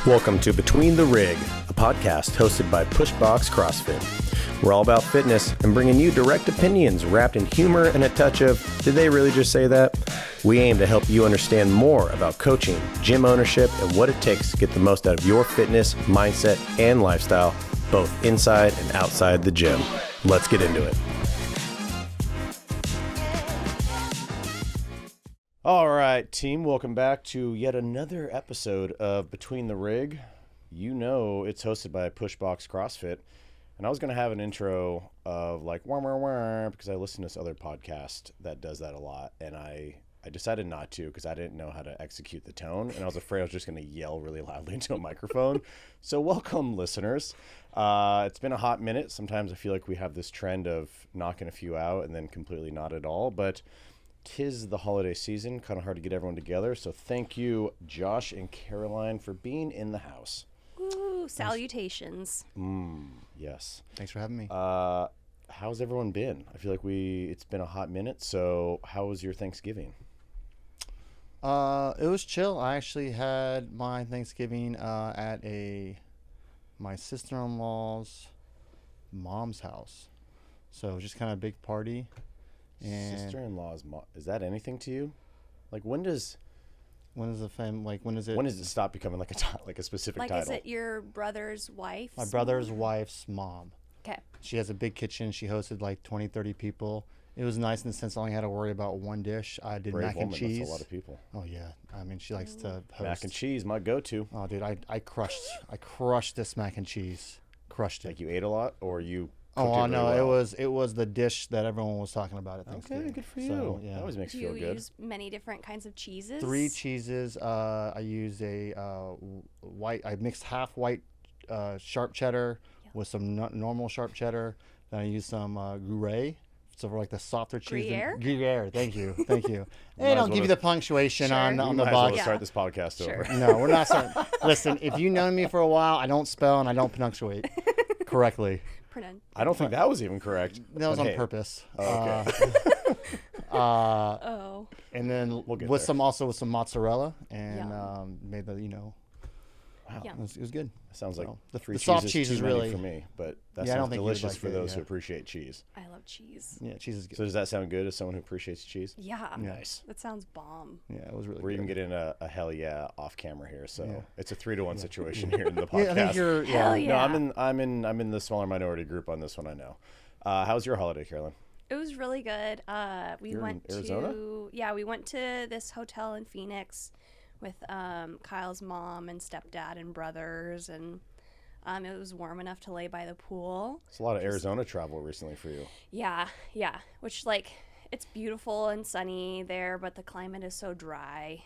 Welcome to Between the Rig, a podcast hosted by Pushbox CrossFit. We're all about fitness and bringing you direct opinions wrapped in humor and a touch of, did they really just say that? We aim to help you understand more about coaching, gym ownership, and what it takes to get the most out of your fitness, mindset, and lifestyle, both inside and outside the gym. Let's get into it. All right, team, welcome back to yet another episode of Between the Rig. You know it's hosted by Pushbox CrossFit, and I was going to have an intro of like, wah, wah, wah, because I listen to this other podcast that does that a lot, and I decided not to because I didn't know how to execute the tone, and I was afraid I was just going to yell really loudly into a microphone. So welcome, listeners. It's been a hot minute. Sometimes I feel like we have this trend of knocking a few out and then completely not at all, but 'tis the holiday season, kind of hard to get everyone together. So thank you, Josh and Caroline, for being in the house. Ooh, salutations. Yes. Thanks for having me. How's everyone been? I feel like it's been a hot minute. So how was your Thanksgiving? It was chill. I actually had my Thanksgiving at my sister-in-law's mom's house. So it was just kind of a big party. And Sister-in-law's mom. Is that anything to you? Like when does it stop becoming like a specific Like, title? is it your brother's wife's my brother's wife's mom. Okay. She has a big kitchen. She hosted like 20, 30 people. It was nice in the sense I only had to worry about one dish. I did Brave mac and woman, cheese. That's a lot of people. Oh yeah. I mean, she likes to host. Mac and cheese, my go-to. Oh dude, I crushed this mac and cheese. Crushed it. Like you ate a lot, or you? Oh no, really well? it was the dish that everyone was talking about at Thanksgiving. Okay, good for you. So, yeah. That always makes Do you you feel good. use many different kinds of cheeses? 3 cheeses. I used a white. I mixed half white sharp cheddar with some normal sharp cheddar. Then I used some Gruyere. So for like the softer cheese. Gruyere? Gruyere. Thank you. Thank you. Might They as don't well give you the punctuation Sure. on We the Might as box. well start this podcast Sure. over. No, we're not starting. Listen, if you know me for a while, I don't spell and I don't punctuate correctly. I don't think that was even correct. That was But on hey, purpose. Okay. Oh. And then We'll get with there. some mozzarella and Yum. made the Wow. Yum. it was good. Sounds like So, three the soft cheeses cheese too is many really for me, but that Yeah, I don't sounds think you would delicious like for it, those who yeah. appreciate cheese. I love cheese. Yeah, cheese is good. So does that sound good as someone who appreciates cheese? Yeah. Nice. That sounds bomb. Yeah, it was really We're good. even getting a hell yeah off camera here, so Yeah. it's a 3-to-1 situation here in the podcast. Yeah, I think you're. Hell Yeah. yeah. No, I'm in the smaller minority group on this one. I know. How's your holiday, Carolyn? It was really good. We You're in went Arizona? we went to this hotel in Phoenix with Kyle's mom and stepdad and brothers, and it was warm enough to lay by the pool. It's a lot of Arizona travel recently for you. Yeah, which, like, it's beautiful and sunny there, but the climate is so dry.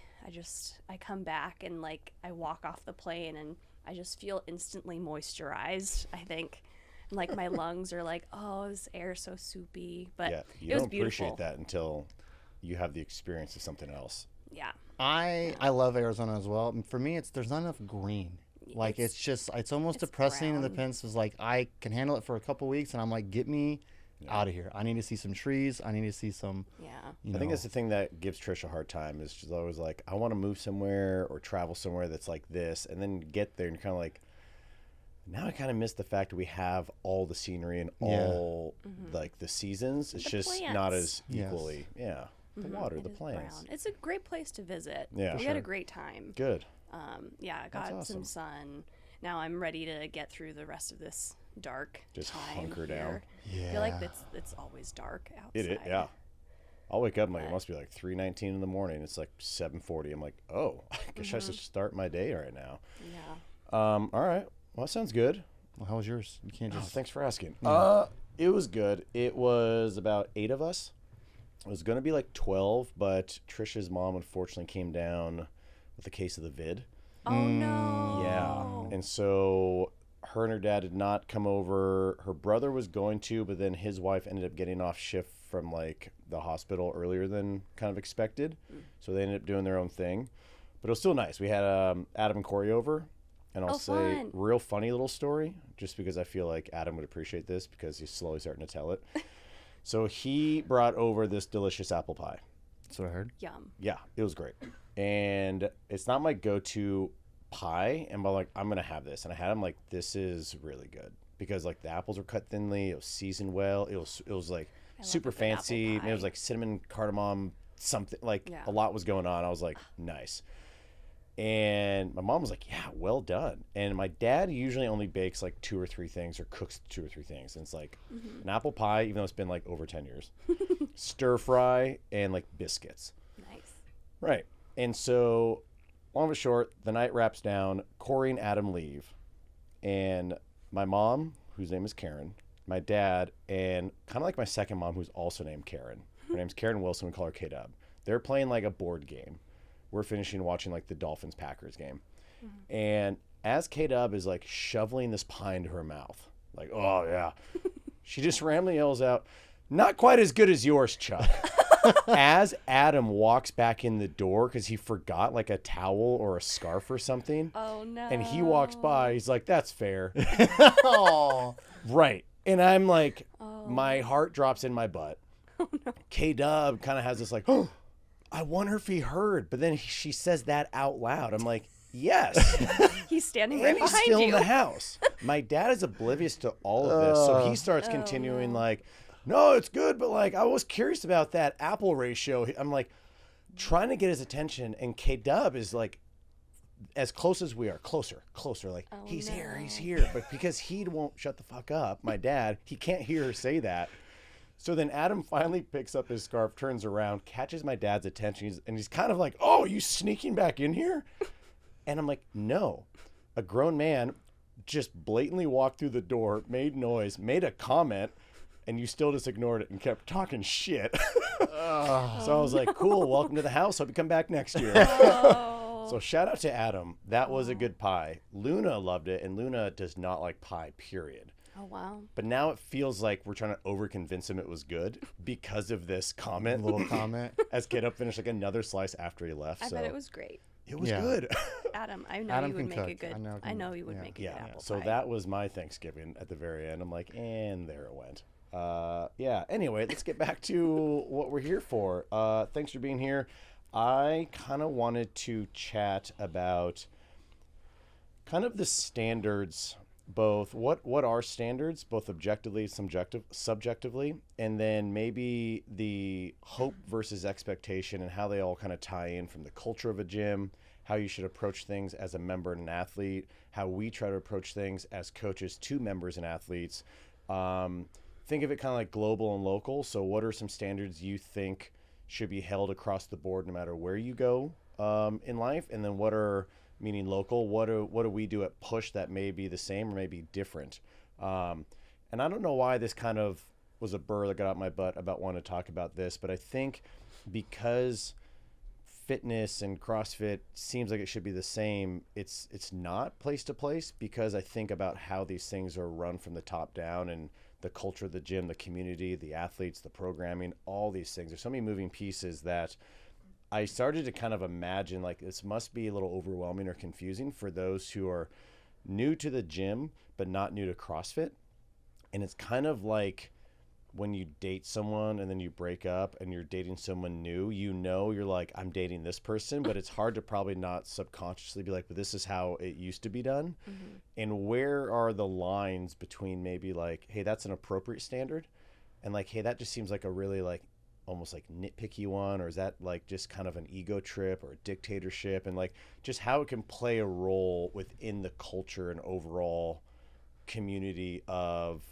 I come back and, like, I walk off the plane and I just feel instantly moisturized, I think. And, like, my lungs are like, oh, this air is so soupy, but Yeah, you it was don't beautiful. appreciate that until you have the experience of something else. Yeah. I love Arizona as well. For me, there's not enough green. Like it's almost it's depressing in the brown. sense is like I can handle it for a couple weeks and I'm like, get me out of here. I need to see some trees. I need to see some. Yeah. I think that's the thing that gives Trish a hard time is she's always like, I want to move somewhere or travel somewhere that's like this, and then get there and you're kind of like, now I kind of miss the fact that we have all the scenery and all like the seasons. It's The just not plants. as equally. Yeah, the water, It the is plants. brown. It's a great place to visit. Yeah. We had a great time. Good. Yeah, I got awesome. some sun. Now I'm ready to get through the rest of this dark Just time hunker here. down. Yeah. I feel like it's always dark outside. Yeah. I'll wake up and like, it must be like 3:19 in the morning. It's like 7:40. I'm like, oh, I guess I should start my day right now. Yeah. All right. Well, that sounds good. Well, how was yours? You can't Oh, just. thanks for asking. It was good. It was about 8 of us. It was going to be like 12, but Trisha's mom unfortunately came down with a case of the vid. Oh no. Yeah. And so her and her dad did not come over. Her brother was going to, but then his wife ended up getting off shift from like the hospital earlier than kind of expected. So they ended up doing their own thing. But it was still nice. We had Adam and Corey over. And I'll say, fun. real funny little story, just because I feel like Adam would appreciate this because he's slowly starting to tell it. So he brought over this delicious apple pie. That's what I heard. Yum. Yeah, it was great. And it's not my go-to pie, and I'm like, I'm gonna have this, and I had them like, this is really good because like the apples were cut thinly, it was seasoned well, it was like love super a good apple fancy, and it was pie. like cinnamon, cardamom, something like Yeah. a lot was going on. I was like, nice. And my mom was like, yeah, well done. And my dad usually only bakes like 2 or 3 things or cooks 2 or 3 things. And it's like an apple pie, even though it's been like over 10 years, stir fry, and like biscuits. Nice. Right. And so, long and short, the night wraps down. Corey and Adam leave. And my mom, whose name is Karen, my dad, and kind of like my second mom, who's also named Karen. Her name's Karen Wilson. We call her K-Dub. They're playing like a board game. We're finishing watching like the Dolphins-Packers game. And as K-Dub is like shoveling this pie into her mouth, like, oh yeah, she just randomly yells out, not quite as good as yours, Chuck. As Adam walks back in the door because he forgot like a towel or a scarf or something, Oh no. and he walks by, he's like, that's fair. Oh, Right. And I'm like, Oh. my heart drops in my butt. K-Dub kind of has this like, oh, I wonder if he heard. But then she says that out loud. I'm like, yes. He's standing And right he's behind still you. in the house. My dad is oblivious to all of this. So he starts continuing like, no, it's good. But like, I was curious about that apple ratio. I'm like trying to get his attention. And K-Dub is like, as close as we are, closer. Like, he's here. But because he won't shut the fuck up, my dad, he can't hear her say that. So then Adam finally picks up his scarf, turns around, catches my dad's attention, and he's kind of like, oh, you sneaking back in here? And I'm like, no. A grown man just blatantly walked through the door, made noise, made a comment, and you still just ignored it and kept talking shit. So I was like, cool, welcome to the house. Hope you come back next year. Oh. So shout out to Adam. That was a good pie. Luna loved it, and Luna does not like pie, period. Oh wow. But now it feels like we're trying to over-convince him it was good because of this comment. little comment. As K-Dub finished like another slice after he left. I so bet it was great. it was Yeah. good. Adam, I know Adam you would can make a cook. good. I know you would yeah. make a Yeah. good apple So pie. that was my Thanksgiving at the very end. I'm like, and there it went. Yeah. Anyway, let's get back to what we're here for. Thanks for being here. I kind of wanted to chat about kind of the standards, both what are standards, both objectively, subjectively, and then maybe the hope versus expectation and how they all kind of tie in from the culture of a gym, how you should approach things as a member and an athlete, how we try to approach things as coaches to members and athletes. Think of it kind of like global and local. So what are some standards you think should be held across the board no matter where you go in life? And then what are, meaning local, what do we do at Push that may be the same or may be different? And I don't know why this kind of was a burr that got out my butt about wanting to talk about this, but I think because fitness and CrossFit seems like it should be the same, it's not place to place, because I think about how these things are run from the top down and the culture of the gym, the community, the athletes, the programming, all these things. There's so many moving pieces that I started to kind of imagine like this must be a little overwhelming or confusing for those who are new to the gym but not new to CrossFit. And it's kind of like when you date someone and then you break up and you're dating someone new, you're like, I'm dating this person, but it's hard to probably not subconsciously be like, but this is how it used to be done. Mm-hmm. And where are the lines between maybe like, hey, that's an appropriate standard, and like, hey, that just seems like a really like almost like nitpicky one, or is that like just kind of an ego trip or a dictatorship, and like just how it can play a role within the culture and overall community of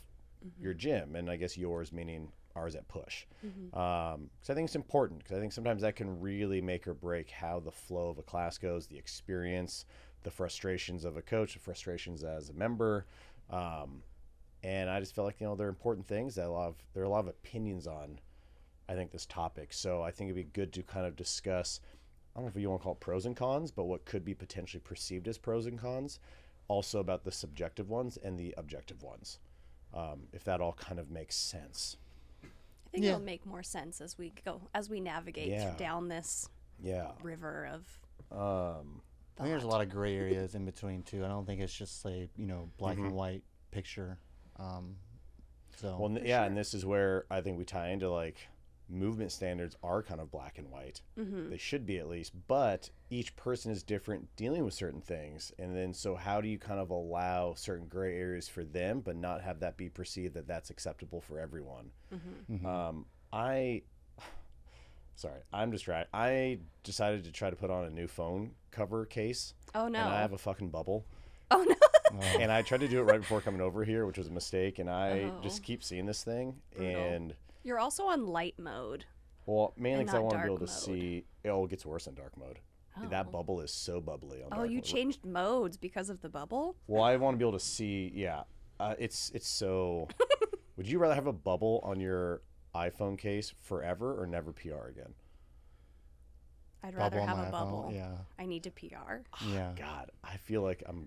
your gym, and I guess yours meaning ours at Push. Because I think it's important, because I think sometimes that can really make or break how the flow of a class goes, the experience, the frustrations of a coach, the frustrations as a member. And I just feel like, they're important things that there are a lot of opinions on, I think, this topic. So I think it'd be good to kind of discuss, I don't know if you want to call it pros and cons, but what could be potentially perceived as pros and cons, also about the subjective ones and the objective ones. If that all kind of makes sense. I think Yeah. it'll make more sense as we navigate Yeah. down this Yeah. river of. I think there's a lot of gray areas in between too. I don't think it's just a black and white picture. So Well, yeah, and this is where I think we tie into like movement standards are kind of black and white. They should be, at least, but each person is different dealing with certain things. And then, so how do you kind of allow certain gray areas for them, but not have that be perceived that that's acceptable for everyone? I'm distracted. I decided to try to put on a new phone cover case. Oh no. And I have a fucking bubble. Oh no. And I tried to do it right before coming over here, which was a mistake. And I just keep seeing this thing. Brutal. And You're also on light mode. well, mainly And because I not want to be dark able to mode. see. It gets worse in dark mode. That bubble is so bubbly on dark You mode. changed modes because of the bubble? Well, I want to be able to see. Yeah, it's so. Would you rather have a bubble on your iPhone case forever or never PR again? I'd rather Bubble on have my a iPhone, bubble. yeah. I need to PR. Yeah. God, I feel like I'm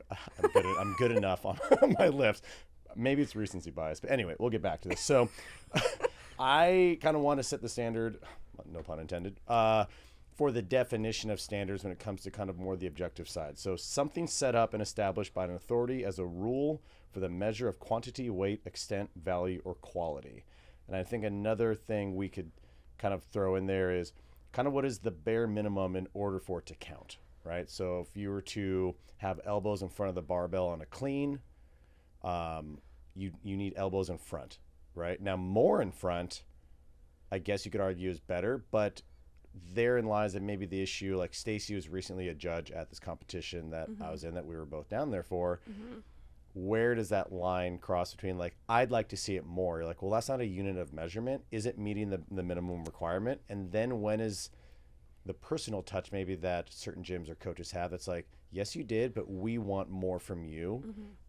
good enough on my lips. Maybe it's recency bias, but anyway, we'll get back to this. So, I kind of want to set the standard, no pun intended, for the definition of standards when it comes to kind of more the objective side. So, something set up and established by an authority as a rule for the measure of quantity, weight, extent, value, or quality. And I think another thing we could kind of throw in there is kind of what is the bare minimum in order for it to count, right? So if you were to have elbows in front of the barbell on a clean, you need elbows in front, right? Now more in front, I guess you could argue is better, but therein lies that maybe the issue. Like Stacy was recently a judge at this competition that I was in, that we were both down there for. Where does that line cross between, like, I'd like to see it more? You're like, well, that's not a unit of measurement. Is it meeting the minimum requirement? And then when is the personal touch maybe that certain gyms or coaches have that's like, yes, you did, but we want more from you,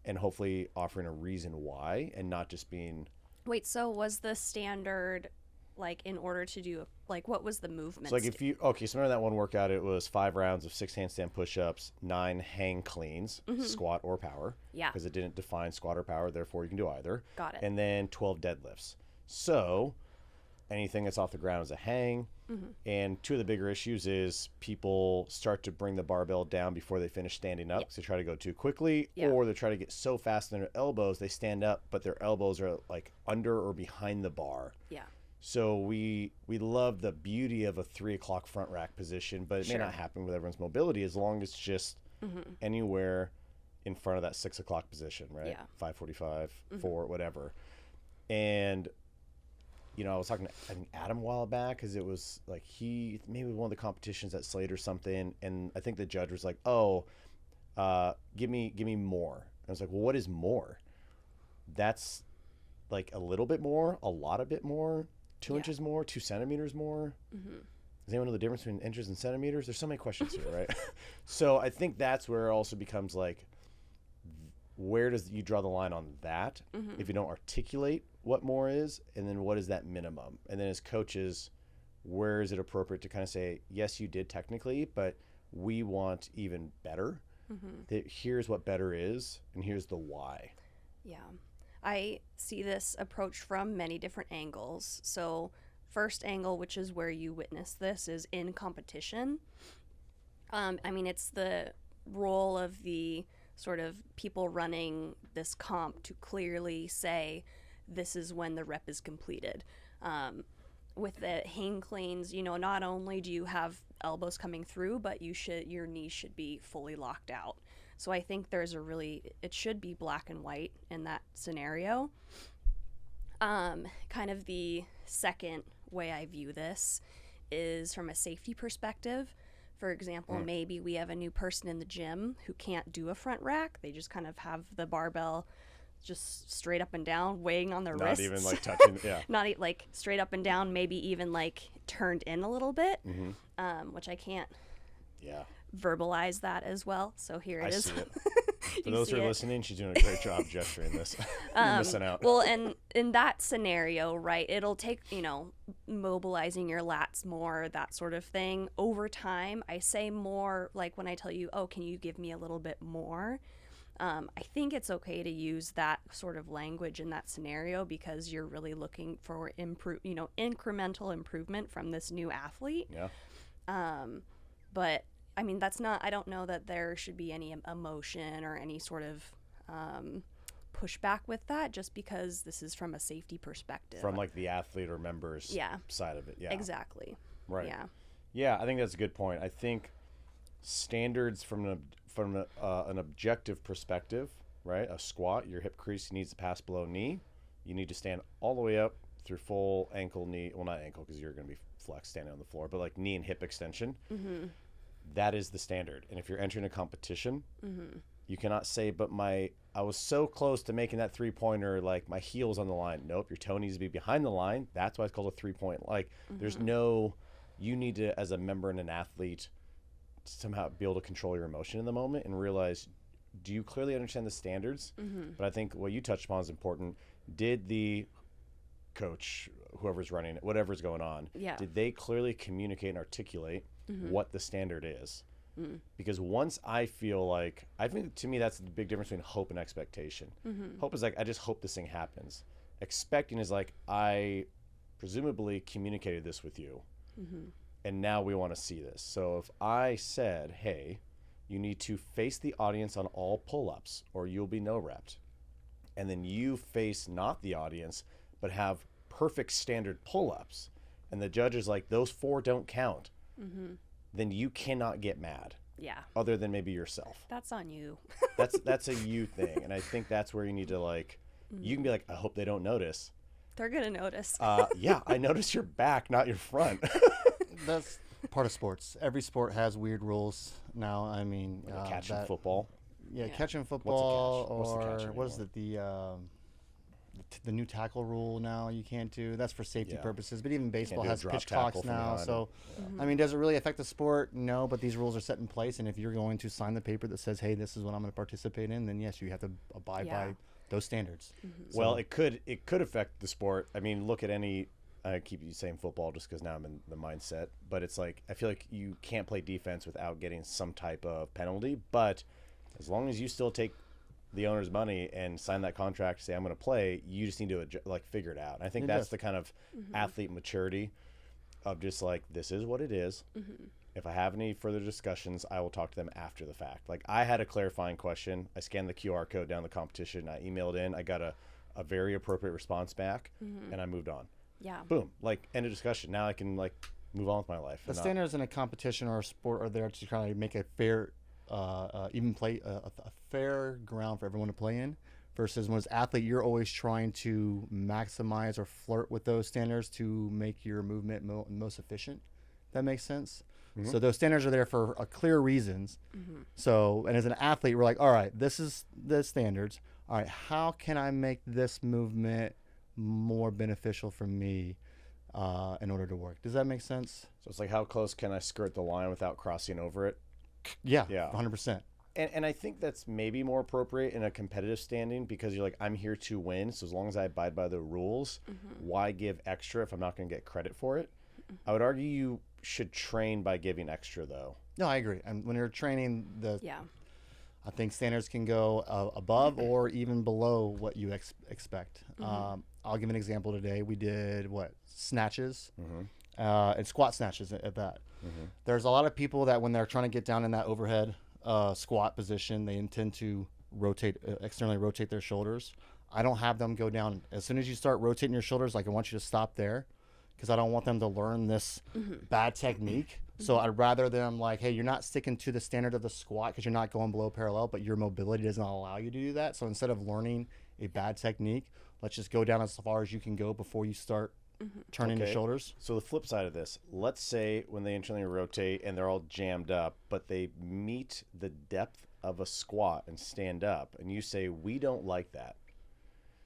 and hopefully offering a reason why, and not just being. Wait, so was the standard, like, in order to do, like, what was the movement? So like if you, so remember that one workout, it was 5 rounds of 6 handstand push-ups, 9 hang cleans, squat or power. Yeah. Because it didn't define squat or power, therefore you can do either. Got it. And then 12 deadlifts. So anything that's off the ground is a hang. And two of the bigger issues is people start to bring the barbell down before they finish standing up. So they try to go too quickly, or they try to get so fast in their elbows, they stand up, but their elbows are like under or behind the bar. Yeah. So we love the beauty of a 3 o'clock front rack position, but it may not happen with everyone's mobility as long as it's just anywhere in front of that 6 o'clock position, right? Yeah. 5:45, 4, whatever. And you know, I was talking to I think Adam a while back, because it was like maybe one of the competitions at Slate or something, and I think the judge was like, "Oh, give me more." And I was like, "Well, what is more?" That's like a little bit more, a lot of bit more, 2 inches more, 2 centimeters more. Does anyone know the difference between inches and centimeters? There's so many questions here, right? So I think that's where it also becomes like, where does you draw the line on that if you don't articulate what more is, and then what is that minimum? And then as coaches, where is it appropriate to kind of say, yes, you did technically, but we want even better. Here's what better is, and here's the why. Yeah. I see this approach from many different angles. So first angle, which is where you witness this, is in competition. I mean, it's the role of the sort of people running this comp to clearly say, this is when the rep is completed. With the hang cleans, you know, not only do you have elbows coming through, but your knees should be fully locked out. So I think it should be black and white in that scenario. Kind of the second way I view this is from a safety perspective. For example, maybe we have a new person in the gym who can't do a front rack. They just kind of have the barbell just straight up and down, weighing on their wrists. Not even like touching, yeah. Not like straight up and down, maybe even like turned in a little bit, which I can't verbalize that as well. So here it is. See it. For those who are listening, she's doing a great job gesturing this. You're missing out. Well, and in that scenario, right, it'll take, you know, mobilizing your lats more, that sort of thing. Over time, I say more, like when I tell you, oh, can you give me a little bit more? I think it's okay to use that sort of language in that scenario because you're really looking for incremental improvement from this new athlete. Yeah. But I mean, I don't know that there should be any emotion or any sort of pushback with that just because this is from a safety perspective. From like the athlete or members side of it. Yeah. Exactly. Right. Yeah. Yeah, I think that's a good point. I think standards from an objective perspective, right? A squat, your hip crease needs to pass below knee. You need to stand all the way up through full ankle, knee. Well, not ankle because you're going to be flexed standing on the floor, but like knee and hip extension. That is the standard. And if you're entering a competition, you cannot say, but I was so close to making that 3-pointer, like my heel's on the line. Nope, your toe needs to be behind the line. That's why it's called a 3-point. Like there's no, you need to, as a member and an athlete, somehow be able to control your emotion in the moment and realize, do you clearly understand the standards? But I think what you touched upon is important. Did the coach, whoever's running it, whatever's going on, did they clearly communicate and articulate what the standard is? Because once I feel like, I think to me that's the big difference between hope and expectation. Hope is like, I just hope this thing happens. Expecting is like, I presumably communicated this with you and now we want to see this. So if I said, hey, you need to face the audience on all pull-ups or you'll be no repped, and then you face not the audience but have perfect standard pull-ups, and the judge is like, those 4 don't count, then you cannot get mad. Yeah. Other than maybe yourself. That's on you. That's a you thing. And I think that's where you need to like, you can be like, I hope they don't notice. They're going to notice. Yeah, I noticed your back, not your front. That's part of sports. Every sport has weird rules now. I mean, Like catching football. Yeah, Yeah. catching football, What's the catch or what is anymore? it, the new tackle rule now you can't do. That's for safety Yeah. purposes. But even baseball do a has drop pitch tackle clocks from now. behind So, I mean, does it really affect the sport? No, but these rules are set in place. And if you're going to sign the paper that says, hey, this is what I'm going to participate in, then yes, you have to abide by those standards. Well, it could affect the sport. I mean, look at any. I keep saying football just because now I'm in the mindset, but it's like I feel like you can't play defense without getting some type of penalty. But as long as you still take the owner's money and sign that contract, say I'm going to play, you just need to like figure it out. And I think that's the kind of athlete maturity of just like, this is what it is. If I have any further discussions, I will talk to them after the fact. Like I had a clarifying question. I scanned the QR code down the competition. I emailed in. I got a very appropriate response back, and I moved on. Yeah. Boom. Like end of discussion. Now I can like move on with my life. The standards in a competition or a sport are there to kind of make a fair, even play a fair ground for everyone to play in. Versus when as an athlete, you're always trying to maximize or flirt with those standards to make your movement most efficient. That makes sense. So those standards are there for clear reasons. So, and as an athlete, we're like, all right, this is the standards. All right, how can I make this movement more beneficial for me in order to work? Does that make sense? So it's like, how close can I skirt the line without crossing over it? Yeah, Yeah. 100%. And I think that's maybe more appropriate in a competitive standing because you're like, I'm here to win. So as long as I abide by the rules, why give extra if I'm not going to get credit for it? I would argue you should train by giving extra, though. No, I agree. And when you're training, Yeah. I think standards can go above or even below what you expect. I'll give an example today. We did snatches and squat snatches at that. There's a lot of people that when they're trying to get down in that overhead squat position, they intend to externally rotate their shoulders. I don't have them go down. As soon as you start rotating your shoulders, like I want you to stop there because I don't want them to learn this bad technique. So I'd rather them like, hey, you're not sticking to the standard of the squat because you're not going below parallel, but your mobility does not allow you to do that. So instead of learning a bad technique, let's just go down as far as you can go before you start turning your Okay. shoulders. So the flip side of this, let's say when they internally rotate and they're all jammed up, but they meet the depth of a squat and stand up, and you say, we don't like that.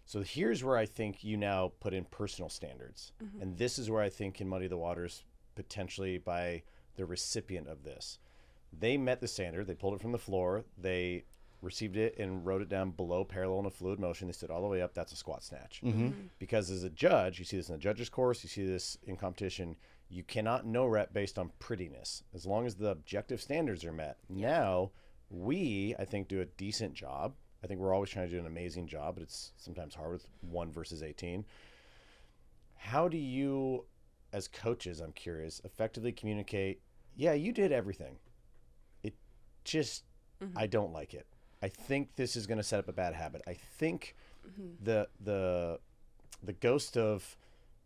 So here's where I think you now put in personal standards. And this is where I think can muddy the waters potentially by the recipient of this. They met the standard. They pulled it from the floor. They received it and wrote it down below parallel in a fluid motion. They stood all the way up. That's a squat snatch. Because as a judge, you see this in the judge's course, you see this in competition, you cannot no rep based on prettiness as long as the objective standards are met. Now, we, I think, do a decent job. I think we're always trying to do an amazing job, but it's sometimes hard with 1 versus 18. How do you, as coaches, I'm curious, effectively communicate, yeah, you did everything. I don't like it. I think this is going to set up a bad habit. I think the ghost of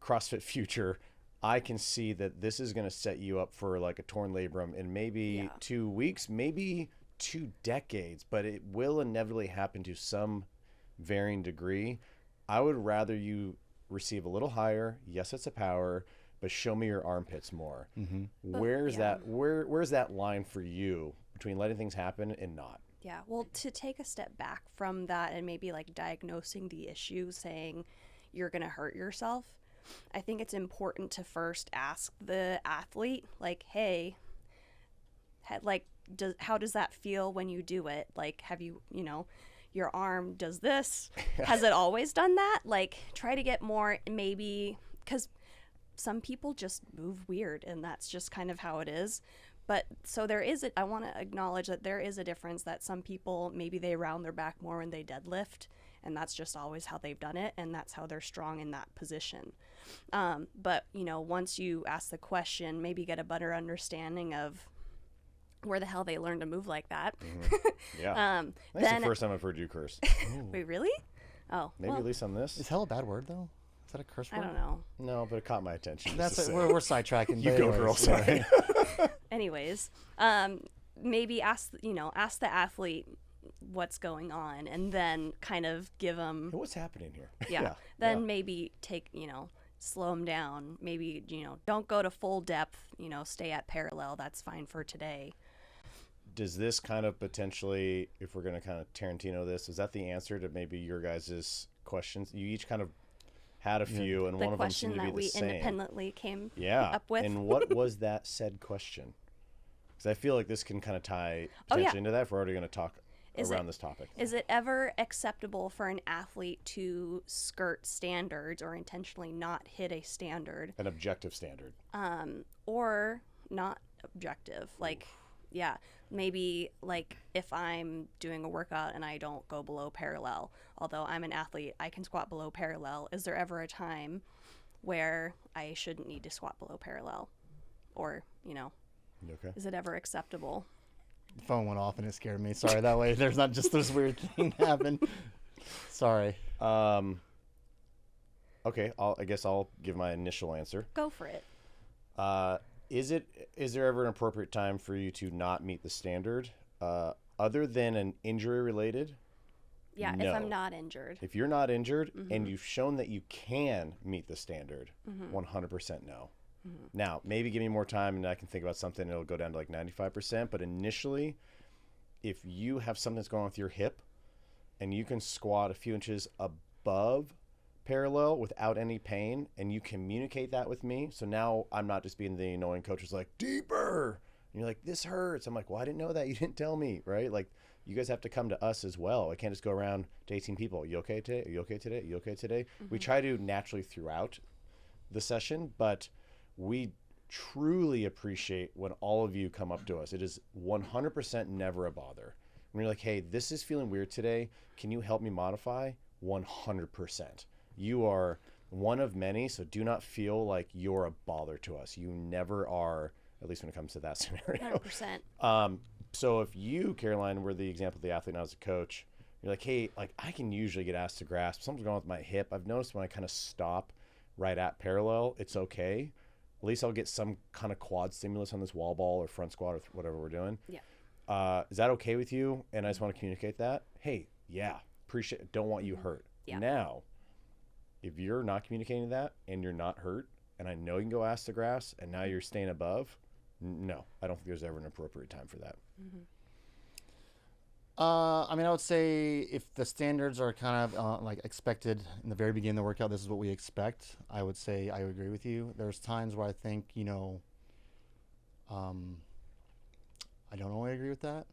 CrossFit future, I can see that this is going to set you up for like a torn labrum in maybe 2 weeks, maybe 2 decades, but it will inevitably happen to some varying degree. I would rather you receive a little higher. Yes, it's a power, but show me your armpits more. Where's that line for you between letting things happen and not? Yeah, well, to take a step back from that and maybe like diagnosing the issue, saying you're going to hurt yourself, I think it's important to first ask the athlete, like, hey, like, how does that feel when you do it? Like, have you, your arm does this? Has it always done that? Like, try to get more, maybe, because some people just move weird and that's just kind of how it is. But so I want to acknowledge that there is a difference, that some people, maybe they round their back more when they deadlift, and that's just always how they've done it, and that's how they're strong in that position. But, once you ask the question, maybe get a better understanding of where the hell they learned to move like that. Yeah. That's the first time I've heard you curse. Wait, really? Oh. Maybe at least on this. Is hell a bad word, though? Is that a curse word? I don't know. No, but it caught my attention. That's it. We're sidetracking. You go, girl. Sorry. Anyways, maybe ask the athlete what's going on, and then kind of give them What's happening here? Then maybe take slow them down. Maybe don't go to full depth. Stay at parallel. That's fine for today. Does this kind of potentially, if we're going to kind of Tarantino this, is that the answer to maybe your guys' questions? You each kind of had a few, and the one of them seemed to be the question that we same. independently came Yeah. up with. And what was that said question? Because I feel like this can kind of tie potentially into that if we're already going to talk around this topic. Is it ever acceptable for an athlete to skirt standards or intentionally not hit a standard? An objective standard. Or not objective? Like, maybe like if I'm doing a workout and I don't go below parallel, although I'm an athlete, I can squat below parallel. Is there ever a time where I shouldn't need to squat below parallel? Or, Okay. is it ever acceptable? The phone went off and it scared me. Sorry, that way there's not just this weird thing happen. Sorry. Okay, I guess I'll give my initial answer. Go for it. Is there ever an appropriate time for you to not meet the standard, other than an injury related? Yeah, No. if I'm not injured. If you're not injured and you've shown that you can meet the standard, 100% no. Now, maybe give me more time and I can think about something and it'll go down to like 95%. But initially, if you have something that's going on with your hip and you can squat a few inches above parallel without any pain and you communicate that with me, so now I'm not just being the annoying coach who's like, deeper. And you're like, this hurts. I'm like, well, I didn't know that. You didn't tell me, right? Like, you guys have to come to us as well. I can't just go around to 18 people. You okay today? Are you okay today? Are you okay today? We try to naturally throughout the session, but we truly appreciate when all of you come up to us. It is 100% never a bother. When you're like, hey, this is feeling weird today. Can you help me modify? 100%. You are one of many, so do not feel like you're a bother to us. You never are, at least when it comes to that scenario. 100%. So if you, Caroline, were the example of the athlete and I was a coach, you're like, hey, like I can usually get asked to grasp. Something's going on with my hip. I've noticed when I kind of stop right at parallel, it's okay. At least I'll get some kind of quad stimulus on this wall ball or front squat or whatever we're doing. Yeah. Is that okay with you? And I just want to communicate that. Hey, yeah, appreciate it. Don't want you hurt. Yeah. Now, if you're not communicating that and you're not hurt, and I know you can go ask the grass, and now you're staying above, no, I don't think there's ever an appropriate time for that. I mean, I would say if the standards are kind of like expected in the very beginning of the workout, this is what we expect. I would say I would agree with you. There's times where I think, I don't always agree with that.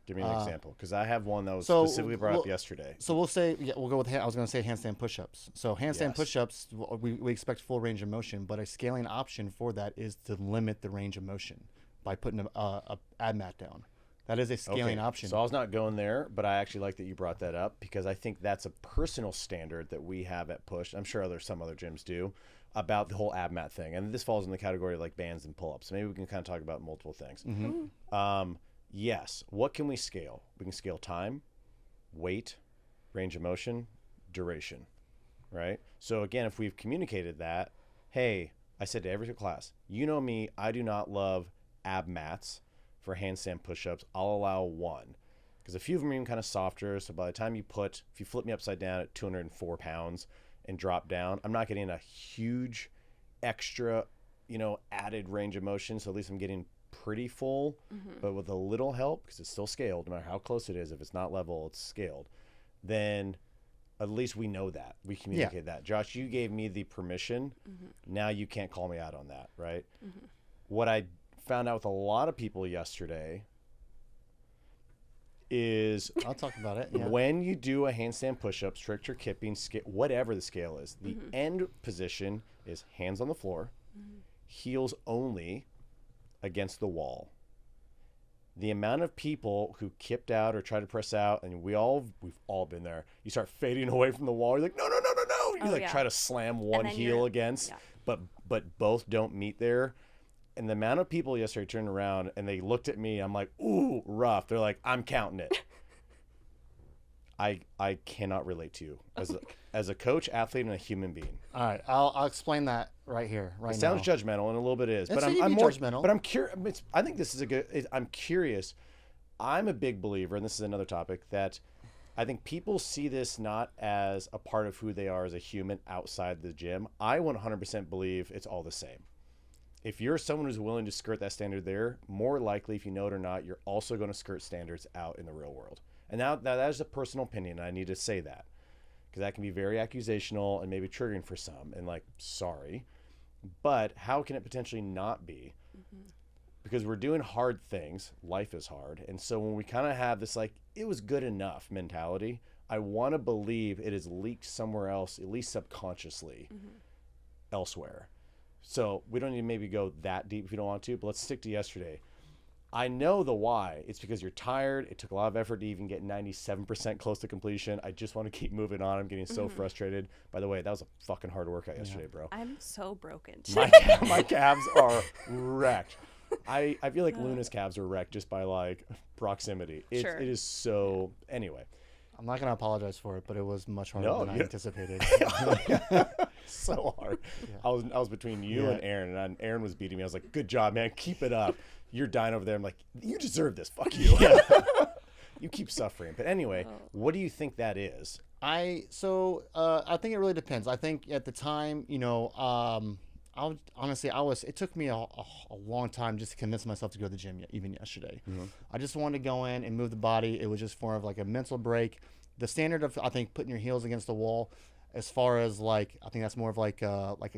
Give me an example, because I have one that was so, specifically brought up well, yesterday. So we'll say, we'll go with, I was going to say handstand push-ups. So handstand Yes. push-ups, we expect full range of motion, but a scaling option for that is to limit the range of motion by putting a ad mat down. That is a scaling option. So I was not going there, but I actually like that you brought that up because I think that's a personal standard that we have at Push. I'm sure some other gyms do about the whole ab mat thing. And this falls in the category of like bands and pull-ups. So maybe we can kind of talk about multiple things. Yes. What can we scale? We can scale time, weight, range of motion, duration, right? So again, if we've communicated that, hey, I said to every class, you know me, I do not love ab mats for handstand push-ups. I'll allow one because a few of them are even kind of softer. So by the time if you flip me upside down at 204 pounds and drop down, I'm not getting a huge extra, added range of motion. So at least I'm getting pretty full, but with a little help, because it's still scaled, no matter how close it is. If it's not level, it's scaled. Then at least we know that. We communicate that. Josh, you gave me the permission. Now you can't call me out on that, right? What I found out with a lot of people yesterday is I'll talk about it. Yeah. when you do a handstand push-up, strict or kipping, whatever the scale is, the end position is hands on the floor, heels only against the wall. The amount of people who kipped out or tried to press out, and we've all been there. You start fading away from the wall. You're like, no. You try to slam one heel against, but both don't meet there. And the amount of people yesterday turned around and they looked at me. I'm like, ooh, rough. They're like, I'm counting it. I cannot relate to you as a coach, athlete, and a human being. All right, I'll explain that right here, right now. It sounds judgmental, and a little bit is, but I'm more judgmental. But I'm curious. I think this is I'm curious. I'm a big believer, and this is another topic that I think people see this not as a part of who they are as a human outside the gym. I 100% believe it's all the same. If you're someone who's willing to skirt that standard there, more likely, if you know it or not, you're also going to skirt standards out in the real world. And now that is a personal opinion. I need to say that because that can be very accusational and maybe triggering for some and sorry, but how can it potentially not be? Because we're doing hard things. Life is hard. And so when we kind of have this, it was good enough mentality, I want to believe it is leaked somewhere else, at least subconsciously elsewhere. So we don't need to maybe go that deep if you don't want to, but let's stick to yesterday. I know the why. It's because you're tired. It took a lot of effort to even get 97% close to completion. I just want to keep moving on. I'm getting so frustrated. By the way, that was a fucking hard workout yesterday, bro. I'm so broken. My calves are wrecked. I feel like Luna's calves are wrecked just by proximity. It is so. Anyway, I'm not gonna apologize for it, but it was much harder than I anticipated. So hard. I was between you and Aaron, and Aaron was beating me. I was like, "Good job, man. Keep it up." You're dying over there. I'm like, "You deserve this. Fuck you." You keep suffering. But anyway, what do you think that is? I think it really depends. I think at the time, it took me a long time just to convince myself to go to the gym even yesterday. I just wanted to go in and move the body. It was just more of a mental break. The standard of, I think, putting your heels against the wall, as far as I think that's more of a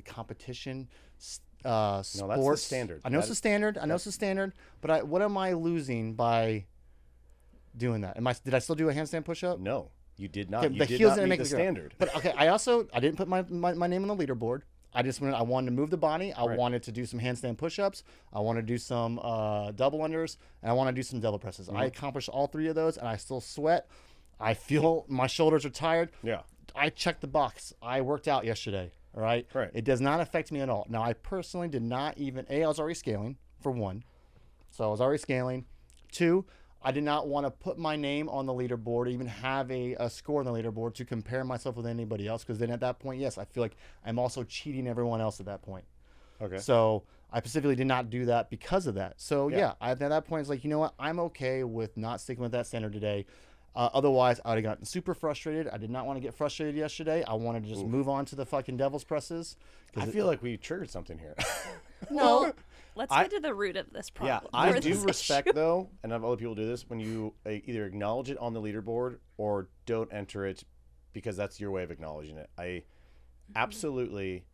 competition sport. No, that's the standard. I know it's the standard. I know it's the standard. But what am I losing by doing that? Did I still do a handstand push-up? No, you did not. Okay, you the did heels not didn't meet make the me go. standard. But okay, I didn't put my name on the leaderboard. I wanted to move the body. I wanted to do some handstand push-ups. I want to do some double unders, and I want to do some double presses. I accomplished all three of those, and I still sweat. I feel my shoulders are tired. Yeah. I checked the box. I worked out yesterday. All right. Right. It does not affect me at all. Now, I personally did not even. I was already scaling for one, so I was already scaling. Two, I did not want to put my name on the leaderboard, even have a score on the leaderboard to compare myself with anybody else. Because then at that point, yes, I feel like I'm also cheating everyone else at that point. Okay. So I specifically did not do that because of that. So at that point, it's you know what? I'm okay with not sticking with that standard today. Otherwise, I would have gotten super frustrated. I did not want to get frustrated yesterday. I wanted to just move on to the fucking devil's presses. I feel like we triggered something here. No. Let's get to the root of this problem. Yeah, I do respect, though, and I've other people do this, when you either acknowledge it on the leaderboard or don't enter it because that's your way of acknowledging it. I absolutely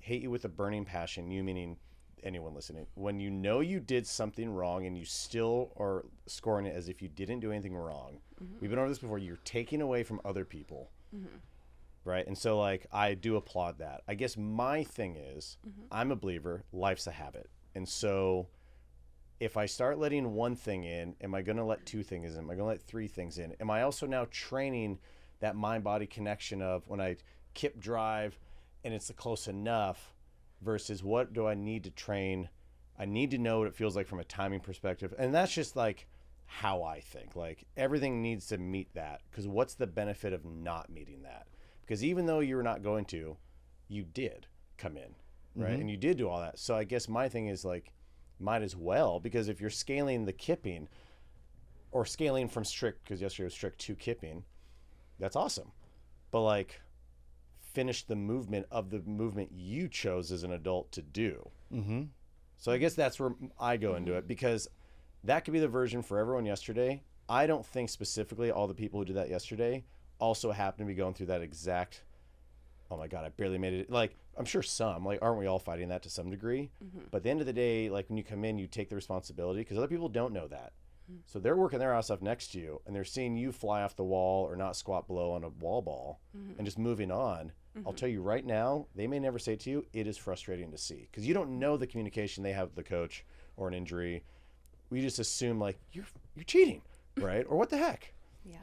hate you with a burning passion, you meaning anyone listening. When you know you did something wrong and you still are scoring it as if you didn't do anything wrong. We've been over this before. You're taking away from other people. Right? And so, I do applaud that. I guess my thing is, I'm a believer, life's a habit. And so if I start letting one thing in, am I going to let two things in? Am I going to let three things in? Am I also now training that mind-body connection of when I kip drive and it's close enough versus what do I need to train? I need to know what it feels like from a timing perspective. And that's just how I think. Everything needs to meet that, because what's the benefit of not meeting that? Because even though you were not going to, you did come in, right? Mm-hmm. And you did do all that. So I guess my thing is like, might as well, because if you're scaling the kipping or scaling from strict, because yesterday was strict to kipping, that's awesome. But like, finish the movement of the movement you chose as an adult to do. Mm-hmm. So I guess that's where I go into it, because that could be the version for everyone yesterday. I don't think specifically all the people who did that yesterday also happen to be going through that exact, oh my God, I barely made it. Like, I'm sure some, like, aren't we all fighting that to some degree? But at the end of the day, like, when you come in, you take the responsibility, because other people don't know that. So they're working their ass off next to you, and they're seeing you fly off the wall or not squat below on a wall ball and just moving on. I'll tell you right now, they may never say it to you, it is frustrating to see, because you don't know the communication they have with the coach or an injury. We just assume like you're cheating, right? Or what the heck? Yeah.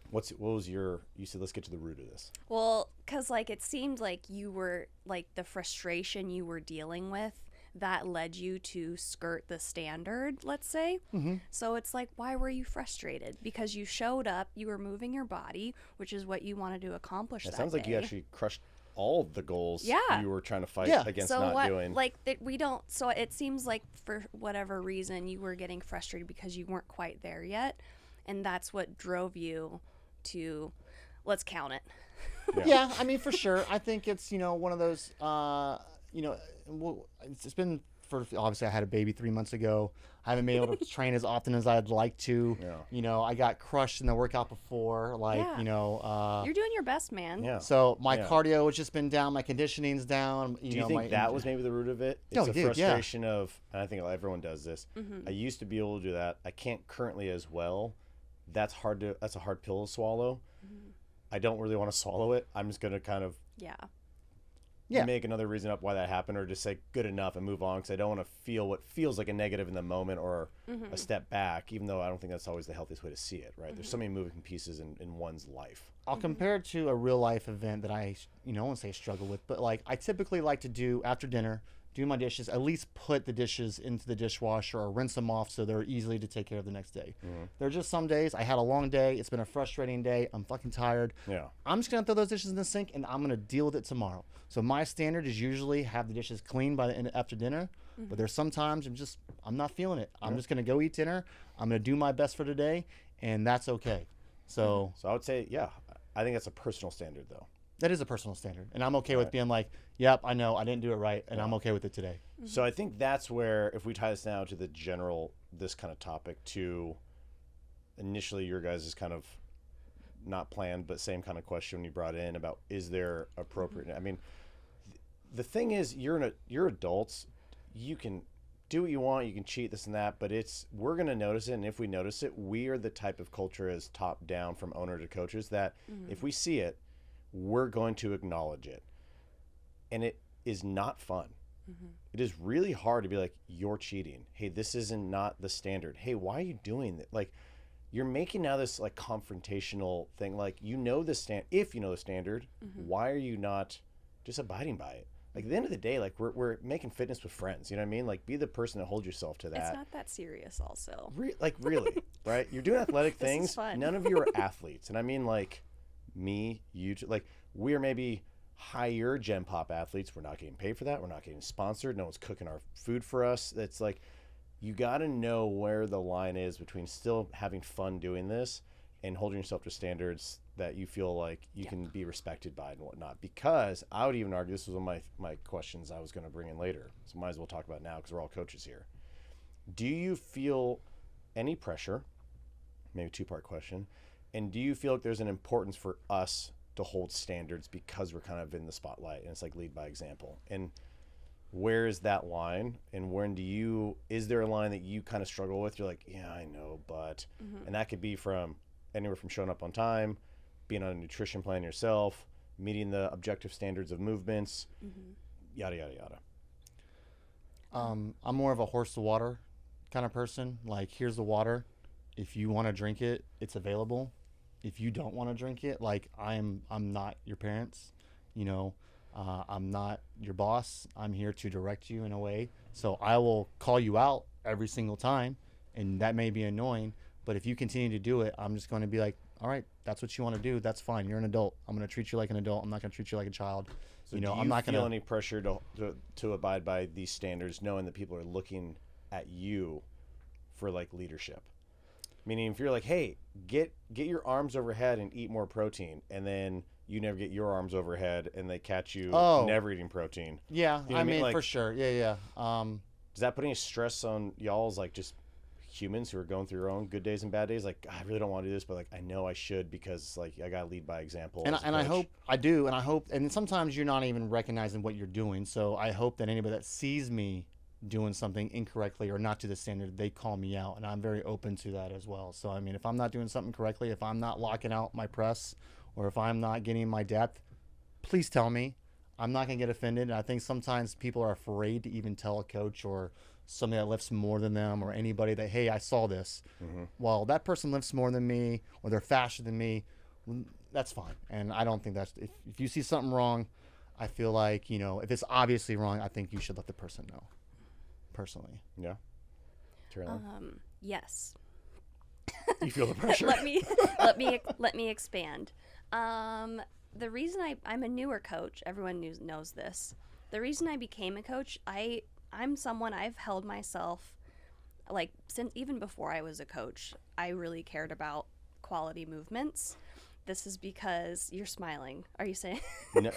What was your? You said let's get to the root of this. Well, because like it seemed like you were like the frustration you were dealing with that led you to skirt the standard, let's say. So it's like, why were you frustrated? Because you showed up, you were moving your body, which is what you wanted to accomplish. It that sounds like you day. actually crushed all the goals Yeah. you were trying to fight Yeah. against So not what, doing. like that we don't. So it seems like for whatever reason you were getting frustrated because you weren't quite there yet, and that's what drove you to, let's count it. Yeah, I mean, for sure. I think it's, one of those, well, it's been for, obviously I had a baby 3 months ago. I haven't been able to train as often as I'd like to. Yeah. I got crushed in the workout before, Yeah. You're doing your best, man. Yeah. so my Yeah. cardio has just been down, my conditioning's down. Do you think that was maybe the root of it? It's Oh, a dude, yeah. frustration of, and I think everyone does this. I used to be able to do that. I can't currently as well. That's a hard pill to swallow. I don't really want to swallow it. I'm just going to kind of Yeah. make another reason up why that happened, or just say good enough and move on, because I don't want to feel what feels like a negative in the moment or a step back, even though I don't think that's always the healthiest way to see it, right? There's so many moving pieces in one's life. I'll compare it to a real life event that I won't say struggle with, but like I typically like to do after dinner, do my dishes, at least put the dishes into the dishwasher or rinse them off so they're easily to take care of the next day. There are just some days I had a long day, it's been a frustrating day, I'm fucking tired. Yeah. I'm just gonna throw those dishes in the sink and I'm gonna deal with it tomorrow. So my standard is usually have the dishes clean by the end after dinner. But there's sometimes I'm not feeling it. I'm just gonna go eat dinner. I'm gonna do my best for today, and that's okay. So So I would say, yeah, I think that's a personal standard, though. that is a personal standard, and I'm okay with being like, yep, I know I didn't do it right, and I'm okay with it today. So I think that's where, if we tie this now to the general, this kind of topic, to initially your guys' is kind of not planned, but same kind of question you brought in about, is there appropriate? I mean, the thing is, you're adults. You can do what you want. You can cheat, this and that, but we're going to notice it. And if we notice it, we are the type of culture as top down from owner to coaches that if we see it, we're going to acknowledge it. And it is not fun. It is really hard to be like, you're cheating. Hey, this isn't not the standard. Hey, why are you doing that? Like, you're making now this like confrontational thing. Like, if you know the standard, why are you not just abiding by it? Like, at the end of the day, like we're making fitness with friends. You know what I mean? Like, be the person that holds yourself to that. It's not that serious, also. Really, right? You're doing athletic This is things. fun. None of you are athletes, and I mean like me, you, like we are maybe higher Gen Pop athletes. We're not getting paid for that. We're not getting sponsored. No one's cooking our food for us. It's like, you got to know where the line is between still having fun doing this and holding yourself to standards that you feel like you can be respected by and whatnot. Because I would even argue, this was one of my questions I was going to bring in later, so might as well talk about it now because we're all coaches here. Do you feel any pressure, maybe two-part question, and do you feel like there's an importance for us to hold standards because we're kind of in the spotlight, and it's like lead by example? And where is that line, and when is there a line that you kind of struggle with? You're like, yeah, I know, but, and that could be from anywhere from showing up on time, being on a nutrition plan yourself, meeting the objective standards of movements, yada, yada, yada. I'm more of a horse to water kind of person. Like, here's the water. If you want to drink it, it's available. If you don't want to drink it, like I'm not your parents, I'm not your boss. I'm here to direct you in a way. So I will call you out every single time, and that may be annoying, but if you continue to do it, I'm just going to be like, all right, that's what you want to do. That's fine. You're an adult. I'm going to treat you like an adult. I'm not going to treat you like a child. So You know, do I'm not feel going any pressure to abide by these standards, knowing that people are looking at you for like leadership? Meaning, if you're like, hey, get your arms overhead and eat more protein, and then you never get your arms overhead, and they catch you never eating protein. Yeah, You know what I mean, Like, for sure. Yeah. does that put any stress on y'all's like just humans who are going through their own good days and bad days? Like, I really don't want to do this, but like I know I should, because like I gotta lead by example. And, as a and I coach. hope I do, and I hope, and sometimes you're not even recognizing what you're doing. So I hope that anybody that sees me doing something incorrectly or not to the standard, they call me out, and I'm very open to that as well. So I mean, if I'm not doing something correctly, if I'm not locking out my press, or if I'm not getting my depth, please tell me. I'm not gonna get offended. And I think sometimes people are afraid to even tell a coach or somebody that lifts more than them or anybody that, hey, I saw this. Well, that person lifts more than me, or they're faster than me. That's fine. And I don't think that's, if you see something wrong, I feel like, you know, if it's obviously wrong, I think you should let the person know. Personally. Yeah. Yes. You feel the pressure. let me expand. The reason I'm a newer coach, everyone knows this. The reason I became a coach, I'm someone, I've held myself, like, since even before I was a coach, I really cared about quality movements. This is because you're smiling. Are you saying?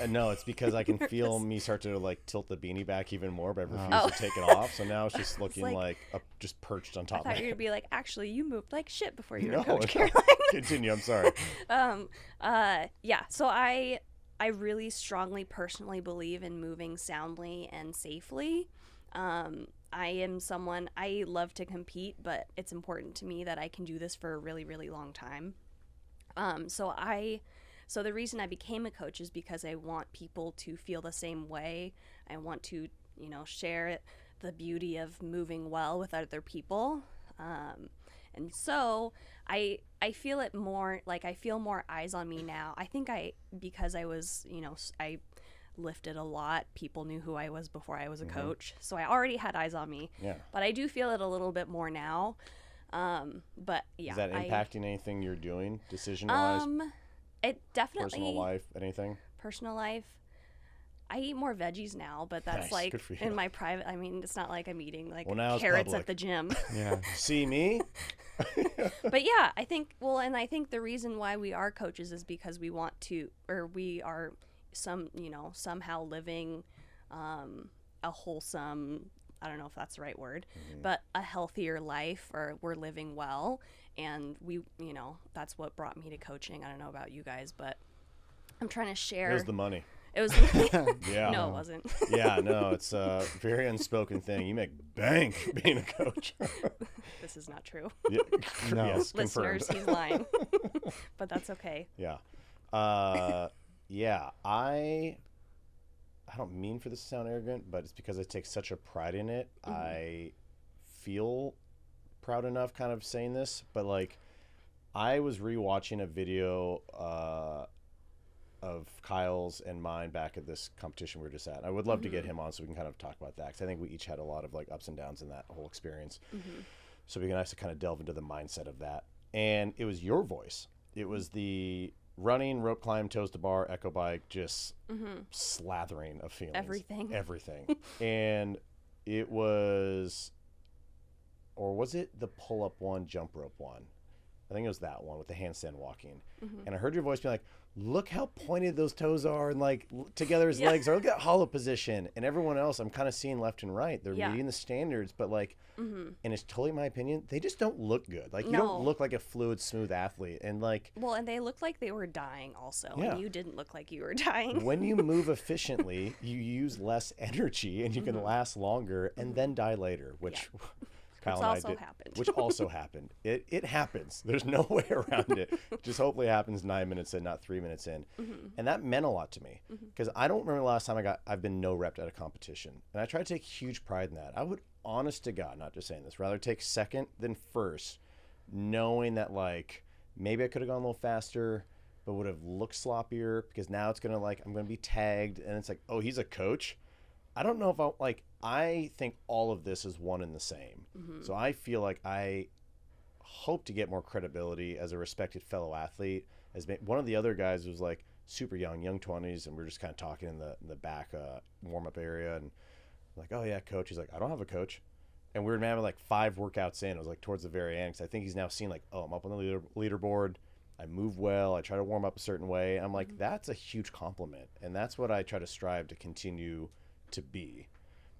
No, it's because I can feel me start to like tilt the beanie back even more, but I refuse to take it off. So now it's just looking like just perched on top I of thought my you were head. gonna be like, actually, you moved like shit before you were No, Coach no. Caroline. Continue. I'm sorry. Yeah. So I really strongly personally believe in moving soundly and safely. I am someone, I love to compete, but it's important to me that I can do this for a really, really long time. So the reason I became a coach is because I want people to feel the same way. I want to, you know, share the beauty of moving well with other people. And so I feel it more, like I feel more eyes on me now. I think because I was, you know, I lifted a lot. People knew who I was before I was a coach. So I already had eyes on me. Yeah. But I do feel it a little bit more now. But yeah. Is that impacting anything you're doing, decision-wise, it definitely, personal life, anything? Personal life. I eat more veggies now, but that's Nice, like good for you. in my private. I mean, it's not like I'm eating like now it's carrots public. at the gym. Yeah. See me? But yeah, I think, well, and I think the reason why we are coaches is because we want to, or we are somehow living a wholesome, I don't know if that's the right word, but a healthier life, or we're living well. And we, that's what brought me to coaching. I don't know about you guys, but I'm trying to share. It was the money. It was Yeah. No, it wasn't. Yeah, no, it's a very unspoken thing. You make bank being a coach. This is not true. Yeah. No. Yes, confirmed. Listeners, he's lying. But that's okay. Yeah. Yeah, I don't mean for this to sound arrogant, but it's because I take such a pride in it. I feel proud enough kind of saying this, but like I was rewatching a video of Kyle's and mine back at this competition we were just at. I would love to get him on so we can kind of talk about that, because I think we each had a lot of like ups and downs in that whole experience. So we can actually kind of delve into the mindset of that. And it was your voice. It was the running, rope climb, toes to bar, echo bike, just slathering of feelings. Everything. And it was, or was it the pull-up one, jump rope one? I think it was that one with the handstand walking. And I heard your voice being like, look how pointed those toes are, and like together his legs are. Look at hollow position. And everyone else I'm kind of seeing left and right. They're meeting the standards, but like, and it's totally my opinion, they just don't look good. Like, you don't look like a fluid, smooth athlete. And like, well, and they looked like they were dying also. Yeah. And you didn't look like you were dying. when you move efficiently, you use less energy and you can last longer and then die later, which Kyle and I also did, happened. which also happened. It happens. There's no way around it. Just hopefully it happens 9 minutes in, not 3 minutes in. And that meant a lot to me, because I don't remember the last time I've been no repped at a competition. And I try to take huge pride in that. I would, honest to God, not just saying this, rather take second than first, knowing that like maybe I could have gone a little faster, but would have looked sloppier, because now it's gonna like, I'm gonna be tagged, and it's like, oh, he's a coach. I don't know if I think all of this is one and the same. So I feel like I hope to get more credibility as a respected fellow athlete. One of the other guys was like super young 20s, and we are just kind of talking in the back warm-up area, and like, oh yeah, coach. He's like, I don't have a coach. And we were having like 5 workouts in. It was like towards the very end, because I think he's now seen like, oh, I'm up on the leaderboard. I move well. I try to warm up a certain way. And I'm like, that's a huge compliment. And that's what I try to strive to continue to be,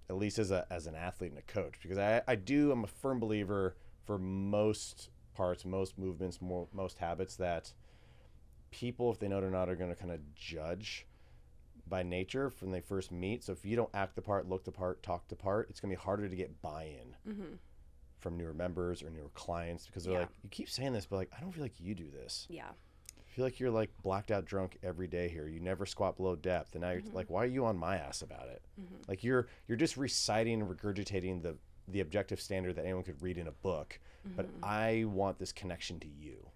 at least as an athlete and a coach. Because I'm a firm believer for most parts, most movements, most habits, that people, if they know it or not, are going to kind of judge by nature when they first meet. So if you don't act the part, look the part, talk the part, it's going to be harder to get buy-in from newer members or newer clients, because they're like, you keep saying this, but like, I don't feel like you do this. Yeah. I feel like you're like blacked out drunk every day here. You never squat below depth. And now you're like, why are you on my ass about it? Like you're just reciting and regurgitating the objective standard that anyone could read in a book. But I want this connection to you.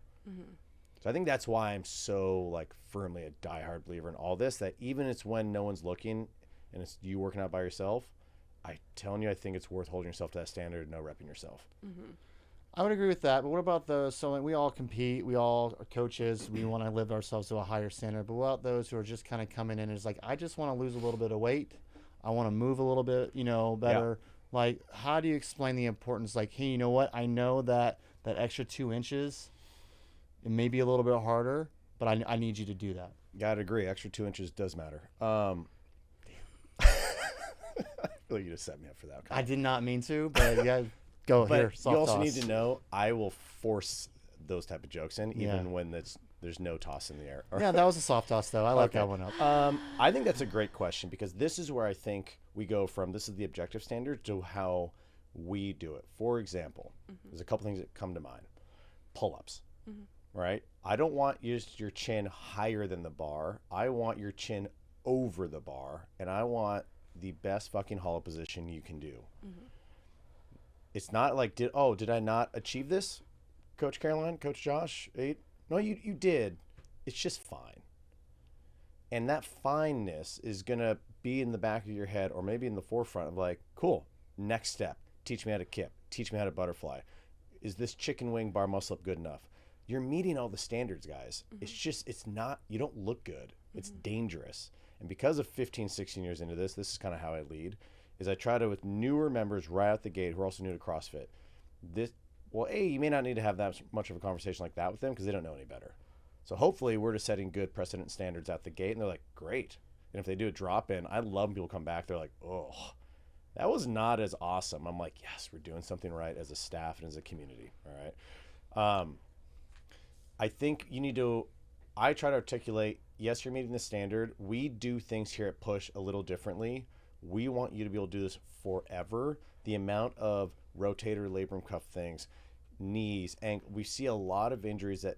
So I think that's why I'm so like firmly a diehard believer in all this, that even it's when no one's looking and it's you working out by yourself, I telling you, I think it's worth holding yourself to that standard, no repping yourself. I would agree with that, but what about those? So like, we all compete, we all are coaches, we want to live ourselves to a higher standard. But what about those who are just kind of coming in and it's like, I just want to lose a little bit of weight, I want to move a little bit, better. Like, how do you explain the importance? Like, hey, you know what? I know that extra 2 inches, it may be a little bit harder, but I need you to do that. Gotta agree. Extra 2 inches does matter. I feel like you just set me up for that. I did not mean to, but yeah, go but here. Soft you also toss. need to know I will force those type of jokes in, even when there's no toss in the air. Yeah, that was a soft toss, though. I like that one up. I think that's a great question, because this is where I think we go from this is the objective standard to how we do it. For example, there's a couple things that come to mind. Pull-ups, right? I don't want your chin higher than the bar. I want your chin over the bar, and I want the best fucking hollow position you can do. It's not like, did I not achieve this, Coach Caroline, Coach Josh? No, you did. It's just fine. And that fineness is going to be in the back of your head, or maybe in the forefront of like, cool, next step. Teach me how to kip. Teach me how to butterfly. Is this chicken wing bar muscle up good enough? You're meeting all the standards, guys. It's not, you don't look good. It's dangerous. And because of 15, 16 years into this is kind of how I lead, is I try to, with newer members right out the gate who are also new to CrossFit, you may not need to have that much of a conversation like that with them because they don't know any better. So hopefully we're just setting good precedent standards out the gate, and they're like, great. And if they do a drop-in, I love when people come back. They're like, oh, that was not as awesome. I'm like, yes, we're doing something right as a staff and as a community, all right? I think I try to articulate, yes, you're meeting the standard. We do things here at Push a little differently. We want you to be able to do this forever. The amount of rotator labrum cuff things, knees, ankle, we see a lot of injuries that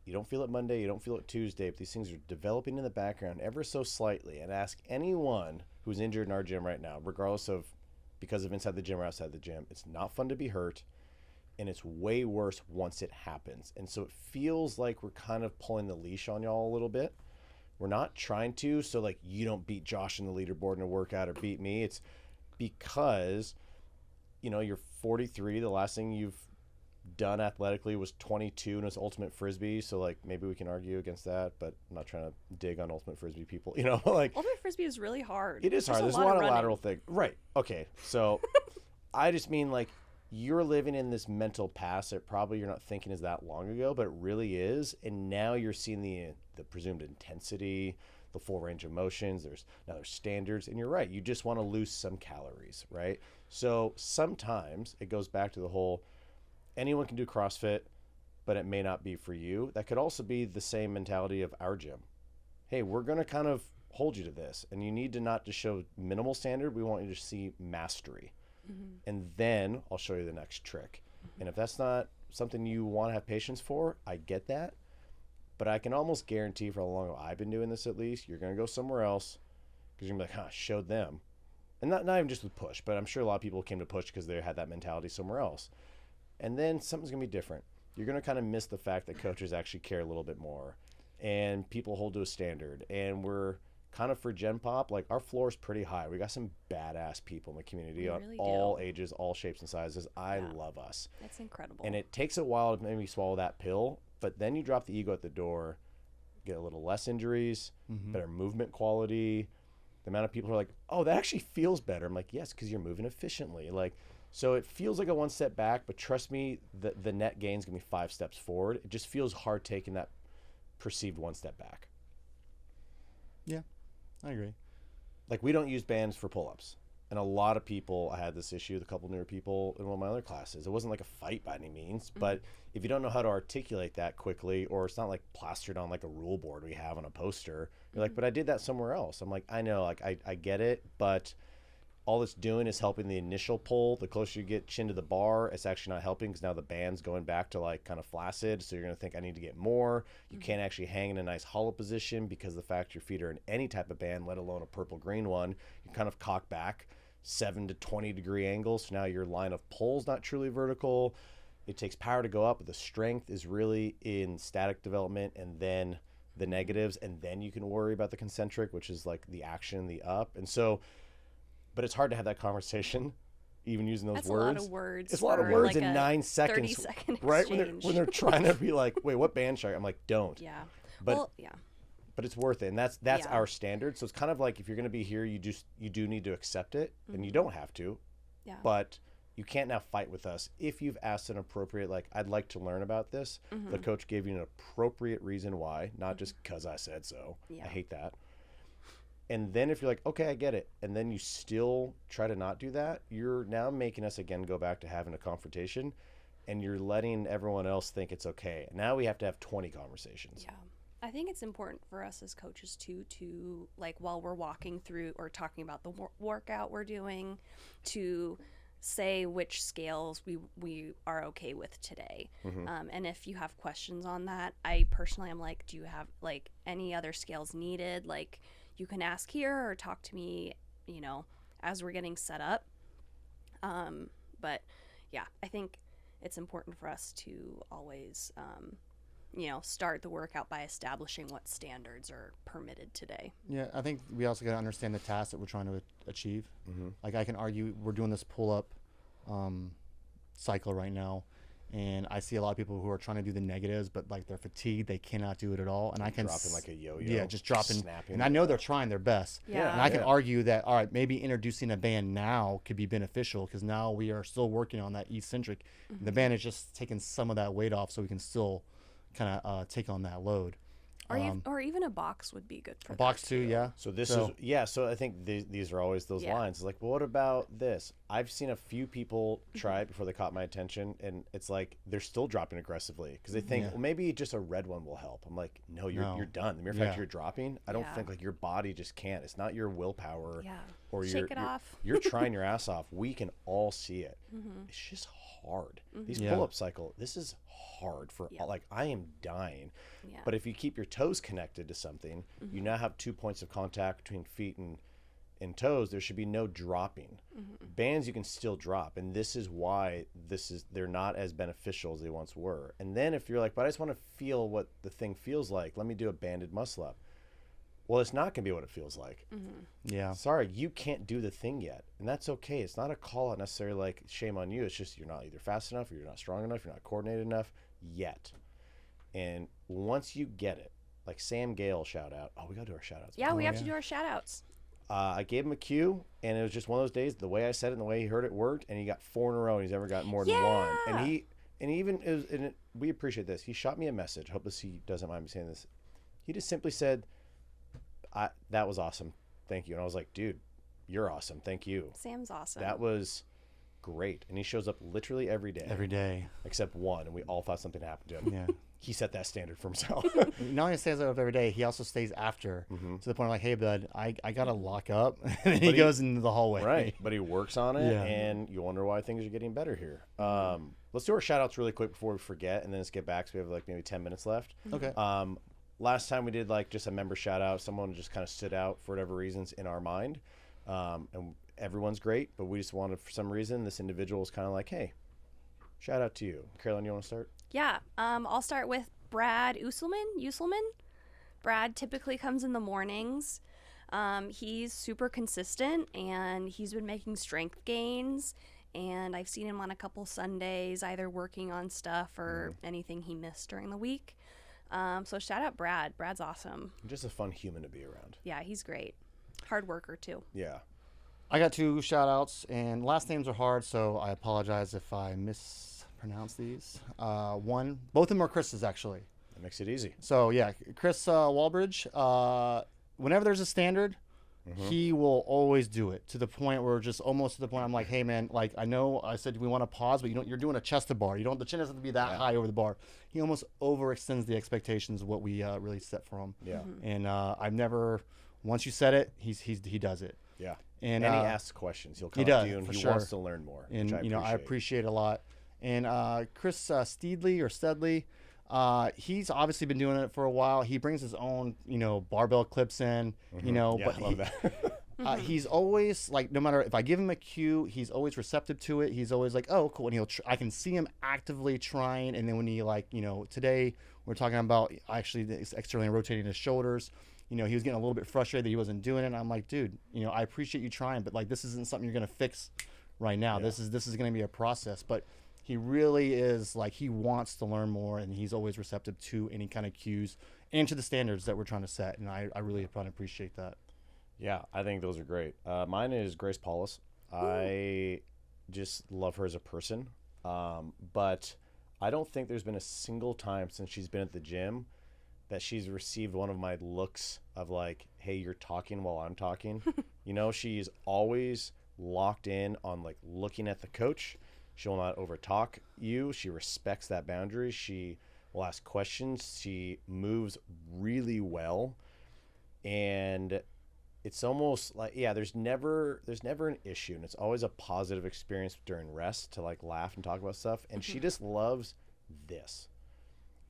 you don't feel it Monday, you don't feel it Tuesday, but these things are developing in the background ever so slightly. And ask anyone who's injured in our gym right now, regardless of because of inside the gym or outside the gym, it's not fun to be hurt, and it's way worse once it happens. And so it feels like we're kind of pulling the leash on y'all a little bit. We're not trying to, so like you don't beat Josh in the leaderboard in a workout or beat me. It's because, you're 43. The last thing you've done athletically was 22 and it's ultimate frisbee. So like maybe we can argue against that, but I'm not trying to dig on ultimate frisbee people. Like ultimate frisbee is really hard. It is hard. There's a lot of lateral thing. Right. Okay. So I just mean like you're living in this mental past that probably you're not thinking is that long ago, but it really is. And now you're seeing the presumed intensity, the full range of motions. There's standards, and you're right. You just want to lose some calories, right? So sometimes it goes back to the whole, anyone can do CrossFit, but it may not be for you. That could also be the same mentality of our gym. Hey, we're going to kind of hold you to this, and you need to not just show minimal standard. We want you to see mastery. And then I'll show you the next trick. And if that's not something you want to have patience for, I get that. But I can almost guarantee, for how long I've been doing this at least, you're going to go somewhere else because you're going to be like, showed them. And not even just with Push, but I'm sure a lot of people came to Push because they had that mentality somewhere else. And then something's going to be different. You're going to kind of miss the fact that coaches actually care a little bit more. And people hold to a standard. And we're kind of for Gen Pop, like our floor is pretty high. We got some badass people in the community We of really all do. ages, all shapes and sizes. I Yeah. love us. That's incredible. And it takes a while to maybe swallow that pill, but then you drop the ego at the door, get a little less injuries, better movement quality. The amount of people who are like, oh, that actually feels better. I'm like, yes, because you're moving efficiently. Like, so it feels like a one step back, but trust me, the net gain's gonna be 5 steps forward. It just feels hard taking that perceived one step back. Yeah, I agree. Like, we don't use bands for pull-ups. And a lot of people, I had this issue with a couple newer people in one of my other classes. It wasn't like a fight by any means, but if you don't know how to articulate that quickly, or it's not like plastered on like a rule board we have on a poster, you're like, but I did that somewhere else. I'm like, I know, like I get it, but all it's doing is helping the initial pull. The closer you get chin to the bar, it's actually not helping because now the band's going back to like kind of flaccid. So you're going to think I need to get more. You can't actually hang in a nice hollow position because of the fact your feet are in any type of band, let alone a purple green one. You kind of cock back 7 to 20 degree angles. So now your line of pull's not truly vertical. It takes power to go up, but the strength is really in static development and then the negatives. And then you can worry about the concentric, which is like the action, the up. And so, but it's hard to have that conversation, even using those That's words. a lot of words. It's a lot of for, words like, in a 9 seconds. 30-second Right exchange. when they're trying to be like, wait, what band should I? I'm like, don't. Yeah. But well, yeah. but it's worth it, and that's Yeah. our standard. So it's kind of like if you're going to be here, you do need to accept it, and you don't have to. Yeah. But you can't now fight with us if you've asked an appropriate, like, I'd like to learn about this. The coach gave you an appropriate reason why, not just because I said so. Yeah. I hate that. And then if you're like, okay, I get it, and then you still try to not do that, you're now making us again go back to having a confrontation, and you're letting everyone else think it's okay. Now we have to have 20 conversations. Yeah. I think it's important for us as coaches too to, like, while we're walking through or talking about the workout we're doing, to say which scales we are okay with today. And if you have questions on that, I personally am like, do you have like any other scales needed? Like, you can ask here or talk to me, you know, as we're getting set up. But yeah, I think it's important for us to always, you know, start the workout by establishing what standards are permitted today. Yeah, I think we also got to understand the task that we're trying to achieve. Like, I can argue we're doing this pull-up cycle right now, and I see a lot of people who are trying to do the negatives, but like they're fatigued, they cannot do it at all. And I can Dropping like a yo-yo. Yeah, just dropping. Snapping. And I know they're trying their best. Yeah. And I can Yeah. argue that, all right, maybe introducing a band now could be beneficial because now we are still working on that eccentric. The band is just taking some of that weight off so we can still kind of take on that load. Or even a box would be good for A box that too, yeah. So this is, yeah, so I think these are always those Yeah. lines. It's like, well, what about this? I've seen a few people try it before they caught my attention, and it's like they're still dropping aggressively because they think, Yeah. well, maybe just a red one will help. I'm like, no, you're done. The mere fact Yeah. you're dropping, I don't Yeah. think, like, your body just can't. It's not your willpower. Yeah. Or Shake it off. You're trying your ass off. We can all see it. It's just hard. These Yeah. pull-up cycle, this is hard for, Yeah. like, I am dying. Yeah. But if you keep your toes connected to something, you now have 2 points of contact between feet and toes. There should be no dropping. Bands you can still drop, and this is why they're not as beneficial as they once were. And then if you're like, but I just want to feel what the thing feels like, let me do a banded muscle up. Well, it's not gonna be what it feels like. Yeah. Sorry, you can't do the thing yet, and that's okay. It's not a call out necessarily, like, shame on you. It's just you're not either fast enough, or you're not strong enough, you're not coordinated enough yet. And once you get it, like Sam Gale, shout out. Oh, we gotta do our shout outs. Yeah, we Oh, have yeah. to do our shout outs. I gave him a cue, and it was just one of those days. The way I said it and the way he heard it worked, and he got 4 in a row, and he's never gotten more than one. Yeah. And even we appreciate this. He shot me a message. Hope he doesn't mind me saying this. He just simply said, "That was awesome, thank you." And I was like, "Dude, you're awesome, thank you." Sam's awesome. That was great, and he shows up literally every day, Every day. except one, and we all thought something happened to him. Yeah. He set that standard for himself. Not only stays up every day, he also stays after to the point of like, hey, bud, I got to lock up. And then he goes into the hallway. Right, but he works on it, Yeah. and you wonder why things are getting better here. Let's do our shout outs really quick before we forget, and then let's get back, so we have like maybe 10 minutes left. Okay. Last time we did like just a member shout out, someone just kind of stood out for whatever reasons in our mind, and everyone's great, but we just wanted, for some reason, this individual was kind of like, hey, shout out to you. Caroline, you want to start? Yeah, I'll start with Brad Uselman. Brad typically comes in the mornings. He's super consistent, and he's been making strength gains. And I've seen him on a couple Sundays, either working on stuff or anything he missed during the week. So shout out Brad. Brad's awesome. Just a fun human to be around. Yeah, he's great. Hard worker, too. Yeah. I got 2 shout outs, and last names are hard, so I apologize if I mispronounce these. Both of them are Chris's, actually. That makes it easy. So, yeah, Chris Walbridge, whenever there's a standard, he will always do it to the point where just almost to the point I'm like, hey, man, like, I know I said we want to pause, but you're doing a chest to bar. The chin doesn't have to be that high over the bar. He almost overextends the expectations of what we really set for him. Yeah. And I've never, once you set it, he does it. Yeah. And he asks questions. He'll come he up does, to you and for he sure. wants to learn more. And which I appreciate a lot. And Chris Studley, he's obviously been doing it for a while. He brings his own, barbell clips in, Yeah, but I love that. he's always like, no matter if I give him a cue, he's always receptive to it. He's always like, oh, cool. And I can see him actively trying. And then when he today we're talking about actually externally rotating his shoulders. He was getting a little bit frustrated that he wasn't doing it. And I'm like, dude, I appreciate you trying, but like, this isn't something you're going to fix right now. Yeah. This is going to be a process, but he really is like, he wants to learn more, and he's always receptive to any kind of cues and to the standards that we're trying to set. And I really appreciate that. Yeah, I think those are great. Mine is Grace Paulus. I just love her as a person. But I don't think there's been a single time since she's been at the gym that she's received one of my looks of like, hey, you're talking while I'm talking. She's always locked in on like looking at the coach. She'll not overtalk you. She respects that boundary. She will ask questions. She moves really well. And it's almost like, there's never an issue, and it's always a positive experience during rest to like laugh and talk about stuff. And she just loves this.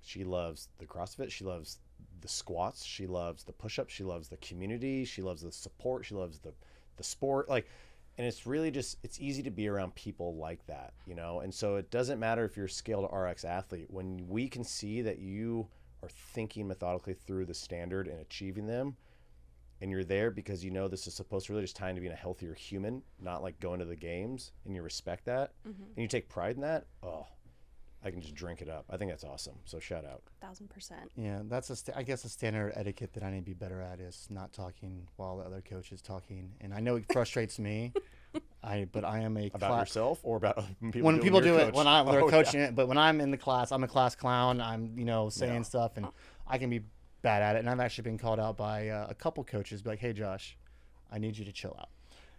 She loves the CrossFit. She loves the squats. She loves the push-ups. She loves the community. She loves the support. She loves the sport. Like, and it's really just, it's easy to be around people like that, And so it doesn't matter if you're a scaled RX athlete. When we can see that you are thinking methodically through the standard and achieving them, and you're there because this is supposed to really just tie into being a healthier human, not like going to the games, and you respect that, and you take pride in that, I can just drink it up. I think that's awesome. So shout out. 1,000%. Yeah, that's I guess a standard etiquette that I need to be better at is not talking while the other coach is talking. And I know it frustrates me. But I am a about yourself or about people. When people do it, coach? when they're coaching it, but when I'm in the class, I'm a class clown. I'm saying Yeah. stuff, and I can be bad at it. And I've actually been called out by a couple coaches, be like, "Hey, Josh, I need you to chill out."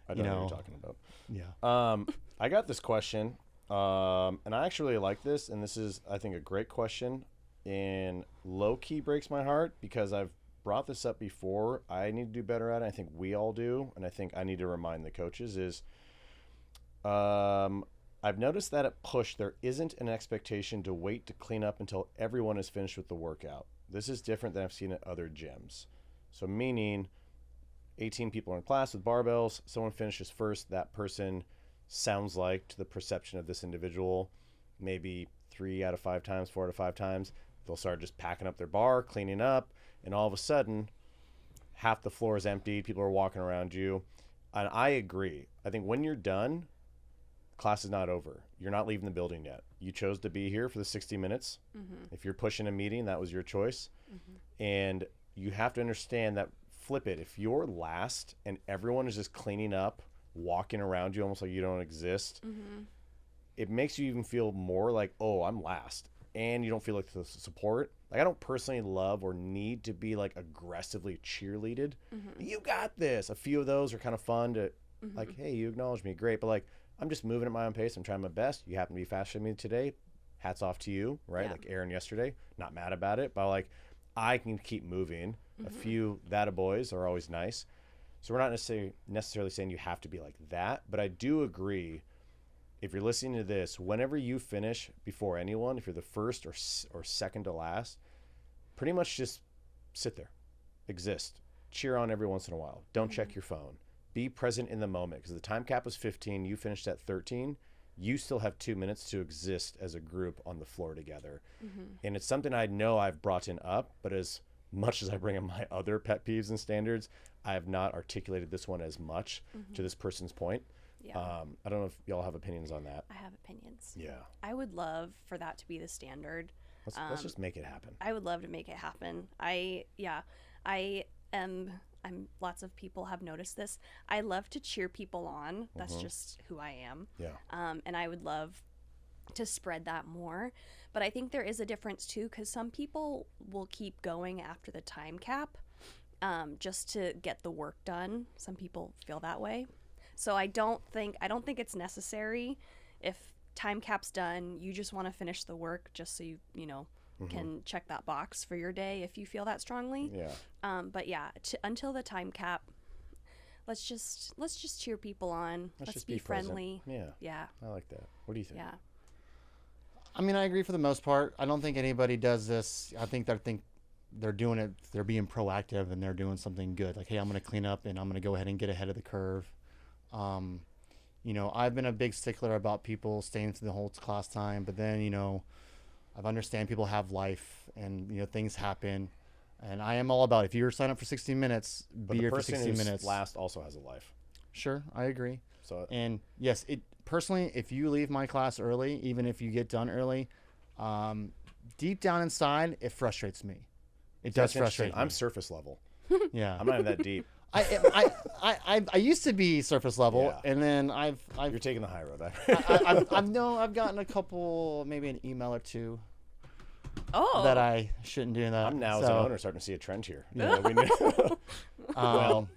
I know what you're talking about. Yeah. I got this question, and I actually really like this, and this is, I think, a great question, and low-key breaks my heart because I've brought this up before. I need to do better at it. I think we all do, and I think I need to remind the coaches is, I've noticed that at push, there isn't an expectation to wait to clean up until everyone is finished with the workout. This is different than I've seen at other gyms. So meaning 18 people are in class with barbells, someone finishes first, that person sounds like, to the perception of this individual, maybe 3 out of 5 times, 4 out of 5 times, they'll start just packing up their bar, cleaning up, and all of a sudden, half the floor is emptied, people are walking around you. And I agree. I think when you're done, class is not over. You're not leaving the building yet. You chose to be here for the 60 minutes. If you're pushing a meeting, that was your choice. And you have to understand that, flip it, if you're last and everyone is just cleaning up, walking around you almost like you don't exist, it makes you even feel more like, oh, I'm last. And you don't feel like the support. Like, I don't personally love or need to be like aggressively cheerleaded. You got this. A few of those are kind of fun to like, hey, you acknowledge me, great. But like, I'm just moving at my own pace. I'm trying my best. You happen to be faster than me today. Hats off to you, right? Yeah. Like Aaron yesterday. Not mad about it, but like, I can keep moving. A few that boys are always nice. So we're not necessarily saying you have to be like that, but I do agree. If you're listening to this, whenever you finish before anyone, if you're the first or second to last, pretty much just sit there, exist, cheer on every once in a while. Don't check your phone. Be present in the moment, because the time cap was 15. You finished at 13. You still have 2 minutes to exist as a group on the floor together. And it's something I know I've brought in up, but as much as I bring up my other pet peeves and standards, I have not articulated this one as much to this person's point. Yeah. I don't know if y'all have opinions on that. I have opinions. Yeah. I would love for that to be the standard. Let's just make it happen. I would love to make it happen. I'm lots of people have noticed this. I love to cheer people on. That's just who I am. Yeah. And I would love to spread that more. But I think there is a difference too, because some people will keep going after the time cap just to get the work done. Some people feel that way. So I don't think it's necessary. If time cap's done, you just want to finish the work just so you can check that box for your day if you feel that strongly. Yeah. But yeah, until the time cap, let's just cheer people on. Let's just be be present. friendly. Yeah. Yeah. I like that. What do you think? Yeah. I mean, I agree for the most part. I don't think anybody does this. I think they're doing it. They're being proactive and they're doing something good. Like, hey, I'm going to clean up and I'm going to go ahead and get ahead of the curve. I've been a big stickler about people staying through the whole class time, but then, I understand people have life and, things happen. And I am all about, if you're signed up for 16 minutes, But be the here for person 16 who's minutes. last also has a life. Sure, I agree. So And yes, personally, if you leave my class early, even if you get done early, deep down inside, it frustrates me. It does that's interesting. frustrate me. I'm surface level. Yeah. I'm not even that deep. I used to be surface level, Yeah. and then I've You're taking the high road. I've gotten a couple, maybe an email or two Oh. that I shouldn't do that. I'm now as so, an owner starting to see a trend here. Yeah, we knew. Um,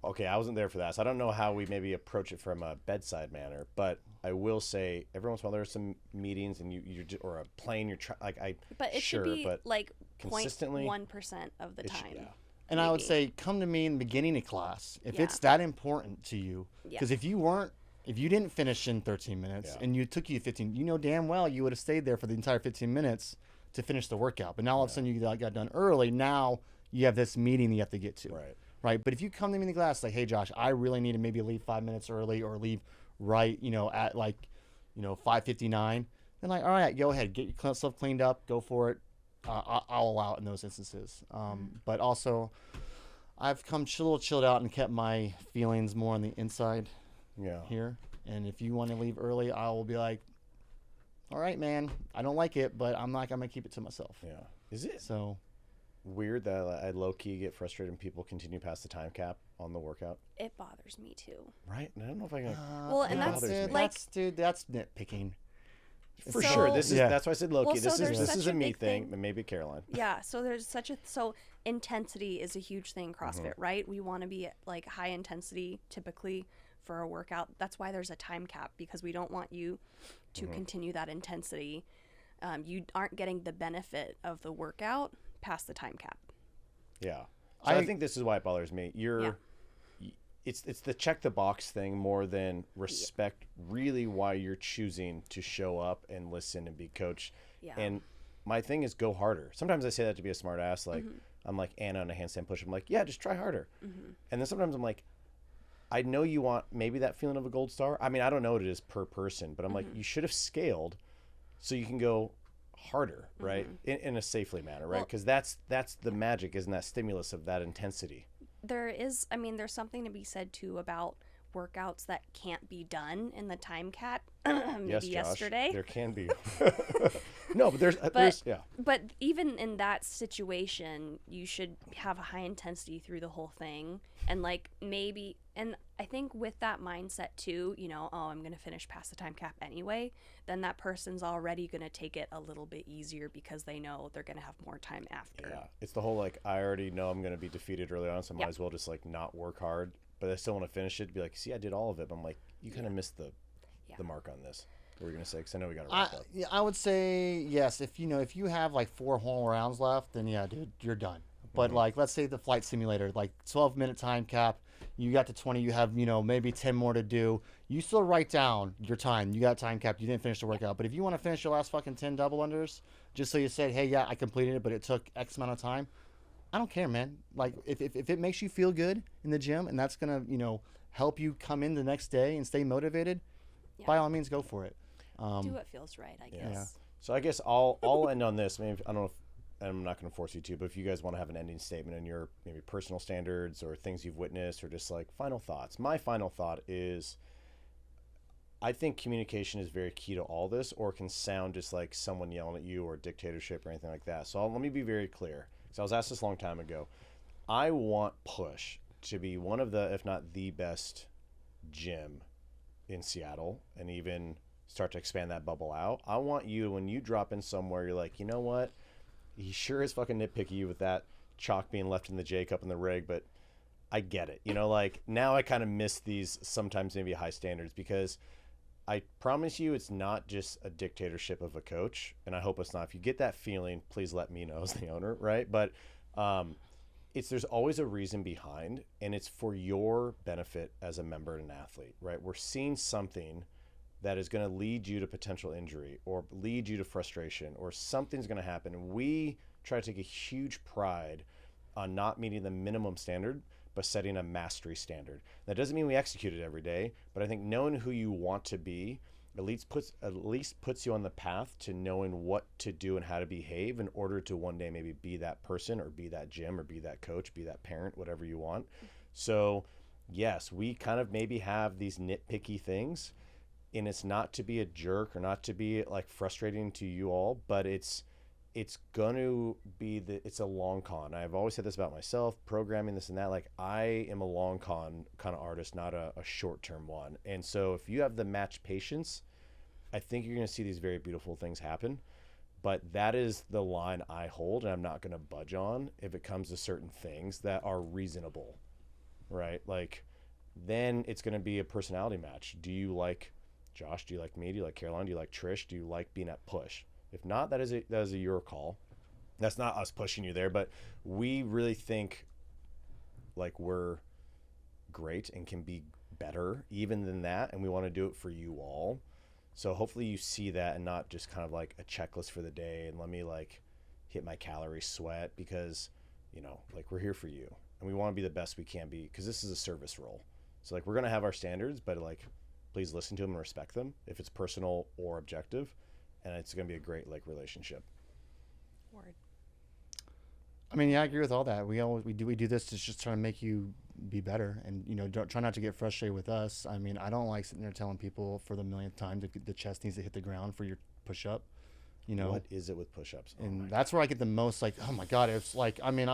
Okay, I wasn't there for that, so I don't know how we maybe approach it from a bedside manner. But I will say, every once in a while there are some meetings, and or a plane. But it sure, should be but like consistently, 0.1% of the time. yeah. and I would maybe. say, come to me in the beginning of class if Yeah. it's that important to you. Yeah. Because if you didn't finish in 13 minutes Yeah. and you took you 15, you know damn well you would have stayed there for the entire 15 minutes to finish the workout. But now all of a sudden you got done early. Now you have this meeting you have to get to. Right. Right. But if you come to me in the class like, hey, Josh, I really need to maybe leave 5 minutes early or leave right, at 5:59, then all right, go ahead, get your stuff cleaned up, go for it. I'll allow it in those instances. But also, I've come a little chilled out and kept my feelings more on the inside Yeah. here. And if you want to leave early, I will be like, all right, man, I don't like it, but I'm not going to keep it to myself. Yeah. Is it So weird that I low key get frustrated when people continue past the time cap on the workout? It bothers me too. Right? And I don't know if I can. Well, and that's, that's nitpicking. For So- sure. This is Yeah. that's why I said low key. Well, so this there's is such a a me big thing, thing. but maybe Caroline. Yeah, so there's so intensity is a huge thing in CrossFit, right? We want to be like high intensity typically for a workout. That's why there's a time cap, because we don't want you to continue that intensity. You aren't getting the benefit of the workout past the time cap. Yeah. So I think this is why it bothers me. It's the check the box thing more than respect really why you're choosing to show up and listen and be coached. Yeah. And my thing is go harder. Sometimes I say that to be a smart ass. Like I'm like Anna on a handstand push. I'm like, yeah, just try harder. And then sometimes I'm like, I know you want maybe that feeling of a gold star. I mean, I don't know what it is per person, but I'm like, you should have scaled so you can go harder, right? In a safely manner, right? Well- Because that's the magic, isn't that stimulus of that intensity? There's something to be said too about workouts that can't be done in the time cap. Maybe Yes, Josh, yesterday. there can be. No, but there's yeah. But even in that situation, you should have a high intensity through the whole thing. And and I think with that mindset too, I'm going to finish past the time cap anyway, then that person's already going to take it a little bit easier because they know they're going to have more time after. Yeah, it's the whole like I already know I'm going to be defeated early on, so I might as well just like not work hard, but I still want to finish it. Be like, see, I did all of it. But I'm like, you kind of missed the mark on this. What were you gonna say? Because I know we got to wrap up. I would say yes. If you have like 4 whole rounds left, then yeah, dude, you're done. But like, let's say the flight simulator, like 12-minute time cap, you got to 20, you have maybe 10 more to do. You still write down your time. You got time cap. You didn't finish the workout. But if you want to finish your last fucking 10 double unders, just so you said, hey, yeah, I completed it, but it took X amount of time. I don't care, man. Like if it makes you feel good in the gym and that's gonna help you come in the next day and stay motivated, by all means, go for it. Do what feels right, I guess. So I guess I'll end on this. Maybe I don't know if and I'm not going to force you to, but if you guys want to have an ending statement in your maybe personal standards or things you've witnessed or just like final thoughts. My final thought is I think communication is very key to all this, or it can sound just like someone yelling at you or dictatorship or anything like that. So let me be very clear, because I was asked this a long time ago. I want Push to be one of the, if not the best gym in Seattle, and even start to expand that bubble out. I want you, when you drop in somewhere, you're like, you know what? He sure is fucking nitpicky with that chalk being left in the J cup in the rig, but I get it. You know, like now I kind of miss these sometimes maybe high standards, because I promise you it's not just a dictatorship of a coach, and I hope it's not. If you get that feeling, please let me know as the owner, right? But there's always a reason behind, and it's for your benefit as a member and an athlete, right? We're seeing something that is going to lead you to potential injury or lead you to frustration, or something's going to happen. And we try to take a huge pride on not meeting the minimum standard, but setting a mastery standard. That doesn't mean we execute it every day, but I think knowing who you want to be at least puts you on the path to knowing what to do and how to behave in order to one day maybe be that person or be that gym or be that coach, be that parent, whatever you want. So yes, we kind of maybe have these nitpicky things, and it's not to be a jerk or not to be like frustrating to you all, but it's going to be it's a long con. I've always said this about myself, programming, this and that. Like, I am a long con kind of artist, not a short-term one. And so if you have the match patience, I think you're going to see these very beautiful things happen. But that is the line I hold, and I'm not going to budge on if it comes to certain things that are reasonable, right? Like, then it's going to be a personality match. Do you like Josh? Do you like me? Do you like Caroline? Do you like Trish? Do you like being at Push? If not, that is a your call. That's not us pushing you there, but we really think like we're great and can be better even than that, and we want to do it for you all. So hopefully you see that, and not just kind of like a checklist for the day and let me like hit my calorie sweat, because, you know, like, we're here for you and we want to be the best we can be, because this is a service role. So like, we're going to have our standards, but like, please listen to them and respect them if it's personal or objective. And it's going to be a great like relationship. Word. I mean, yeah, I agree with all that. We do this to just try to make you be better, and, you know, don't try not to get frustrated with us. I mean, I don't like sitting there telling people for the millionth time that the chest needs to hit the ground for your push up. You know, what is it with push-ups? And that's where I get the most like, oh my god, it's like, I mean,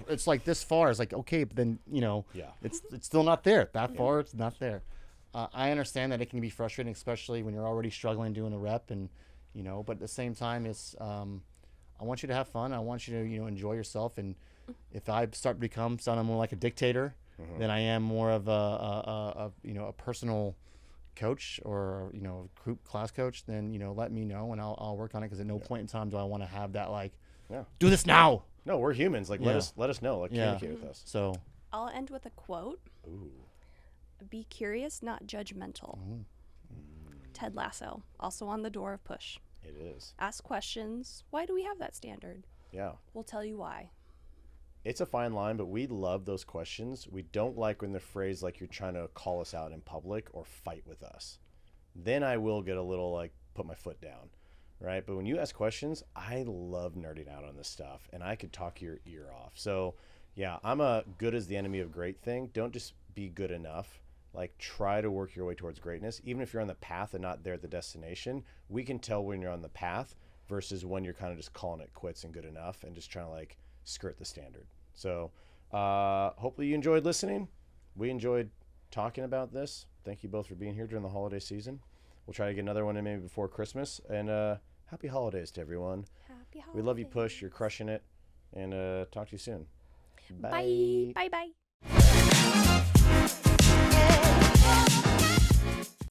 it's like this far. It's like, okay, but then, you know, yeah, it's still not there. That far, it's not there. I understand that it can be frustrating, especially when you're already struggling doing a rep, and, you know, but at the same time, it's I want you to have fun. I want you to, you know, enjoy yourself. And if I start to sounding more like a dictator than I am more of a you know, a personal coach or, you know, group class coach, then, you know, let me know and I'll work on it. Because at no point in time do I want to have that like, do this now. No, we're humans. Like, let us know. Like, communicate with us. So I'll end with a quote. Ooh. Be curious, not judgmental. Ted Lasso, also on the door of Push. It is. Ask questions. Why do we have that standard? Yeah. We'll tell you why. It's a fine line, but we love those questions. We don't like when they're phrased like you're trying to call us out in public or fight with us. Then I will get a little like put my foot down, right? But when you ask questions, I love nerding out on this stuff, and I could talk your ear off. So yeah, I'm a good is the enemy of great thing. Don't just be good enough. Like, try to work your way towards greatness. Even if you're on the path and not there at the destination, we can tell when you're on the path versus when you're kind of just calling it quits and good enough and just trying to like skirt the standard. So hopefully you enjoyed listening. We enjoyed talking about this. Thank you both for being here during the holiday season. We'll try to get another one in maybe before Christmas. And happy holidays to everyone. Happy holidays. We love you, Push. You're crushing it. And talk to you soon. Bye. Bye. Bye.